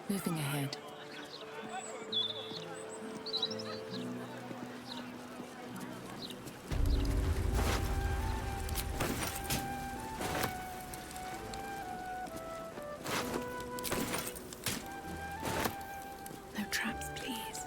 Speaker 8: Moving ahead. No traps, please.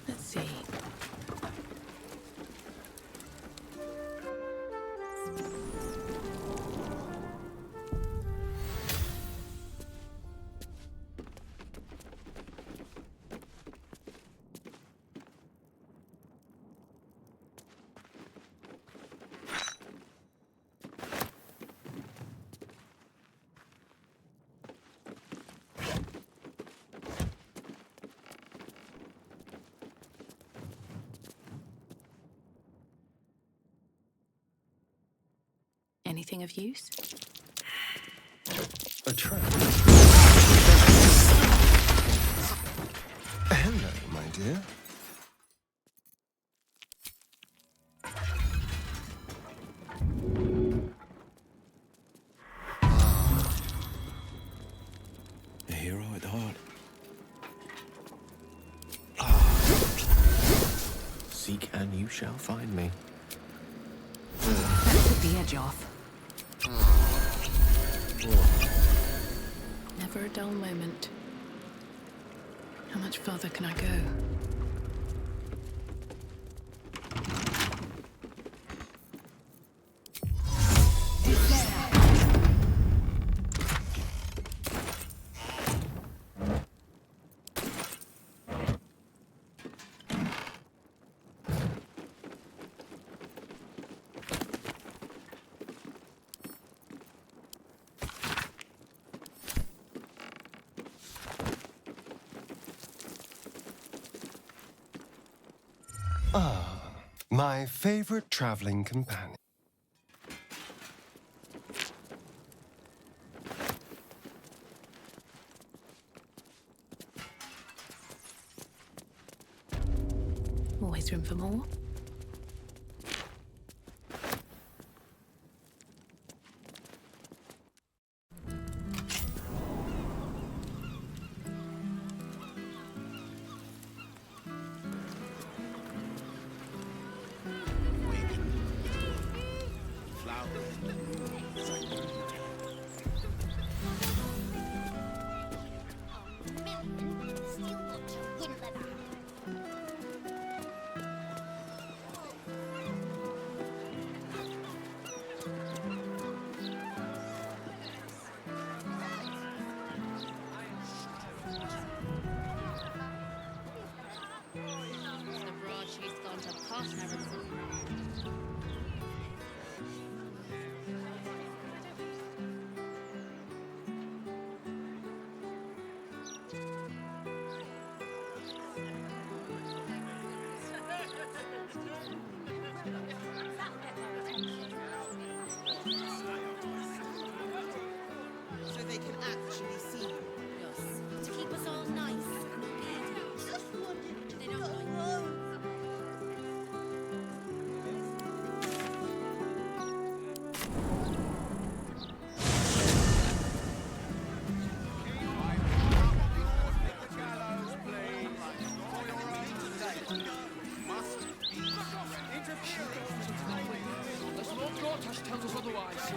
Speaker 8: Let's see. Anything of use?
Speaker 4: A trap. Hello, my dear.
Speaker 24: A hero at heart. Seek and you shall find me.
Speaker 8: That took the edge off.
Speaker 14: before.
Speaker 8: Never a dull moment. How much further can I go?
Speaker 6: Ah, my favorite traveling companion.
Speaker 8: Always room for more.
Speaker 9: So they can actually see you. Yes. To keep us all nice and obedient. Just wanted to go home.
Speaker 20: Unless Lord Gortash tells us otherwise.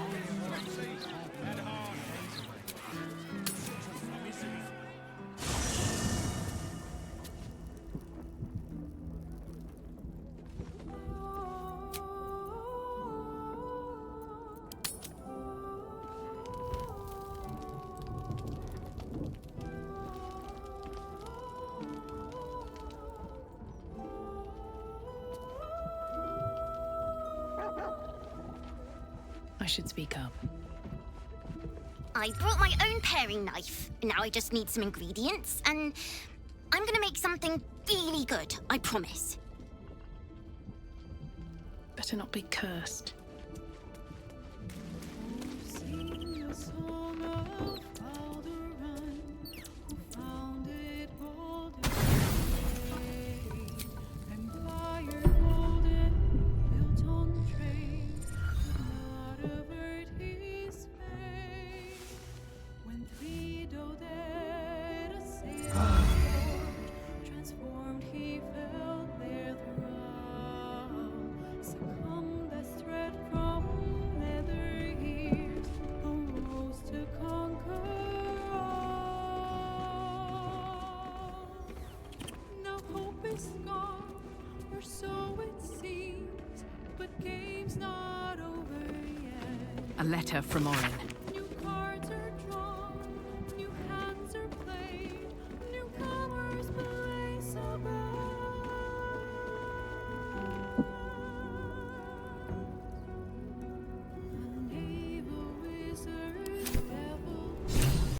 Speaker 8: I should speak up.
Speaker 16: I brought my own paring knife. Now I just need some ingredients, and I'm gonna make something really good, I promise.
Speaker 8: Better not be cursed. A letter from Orin.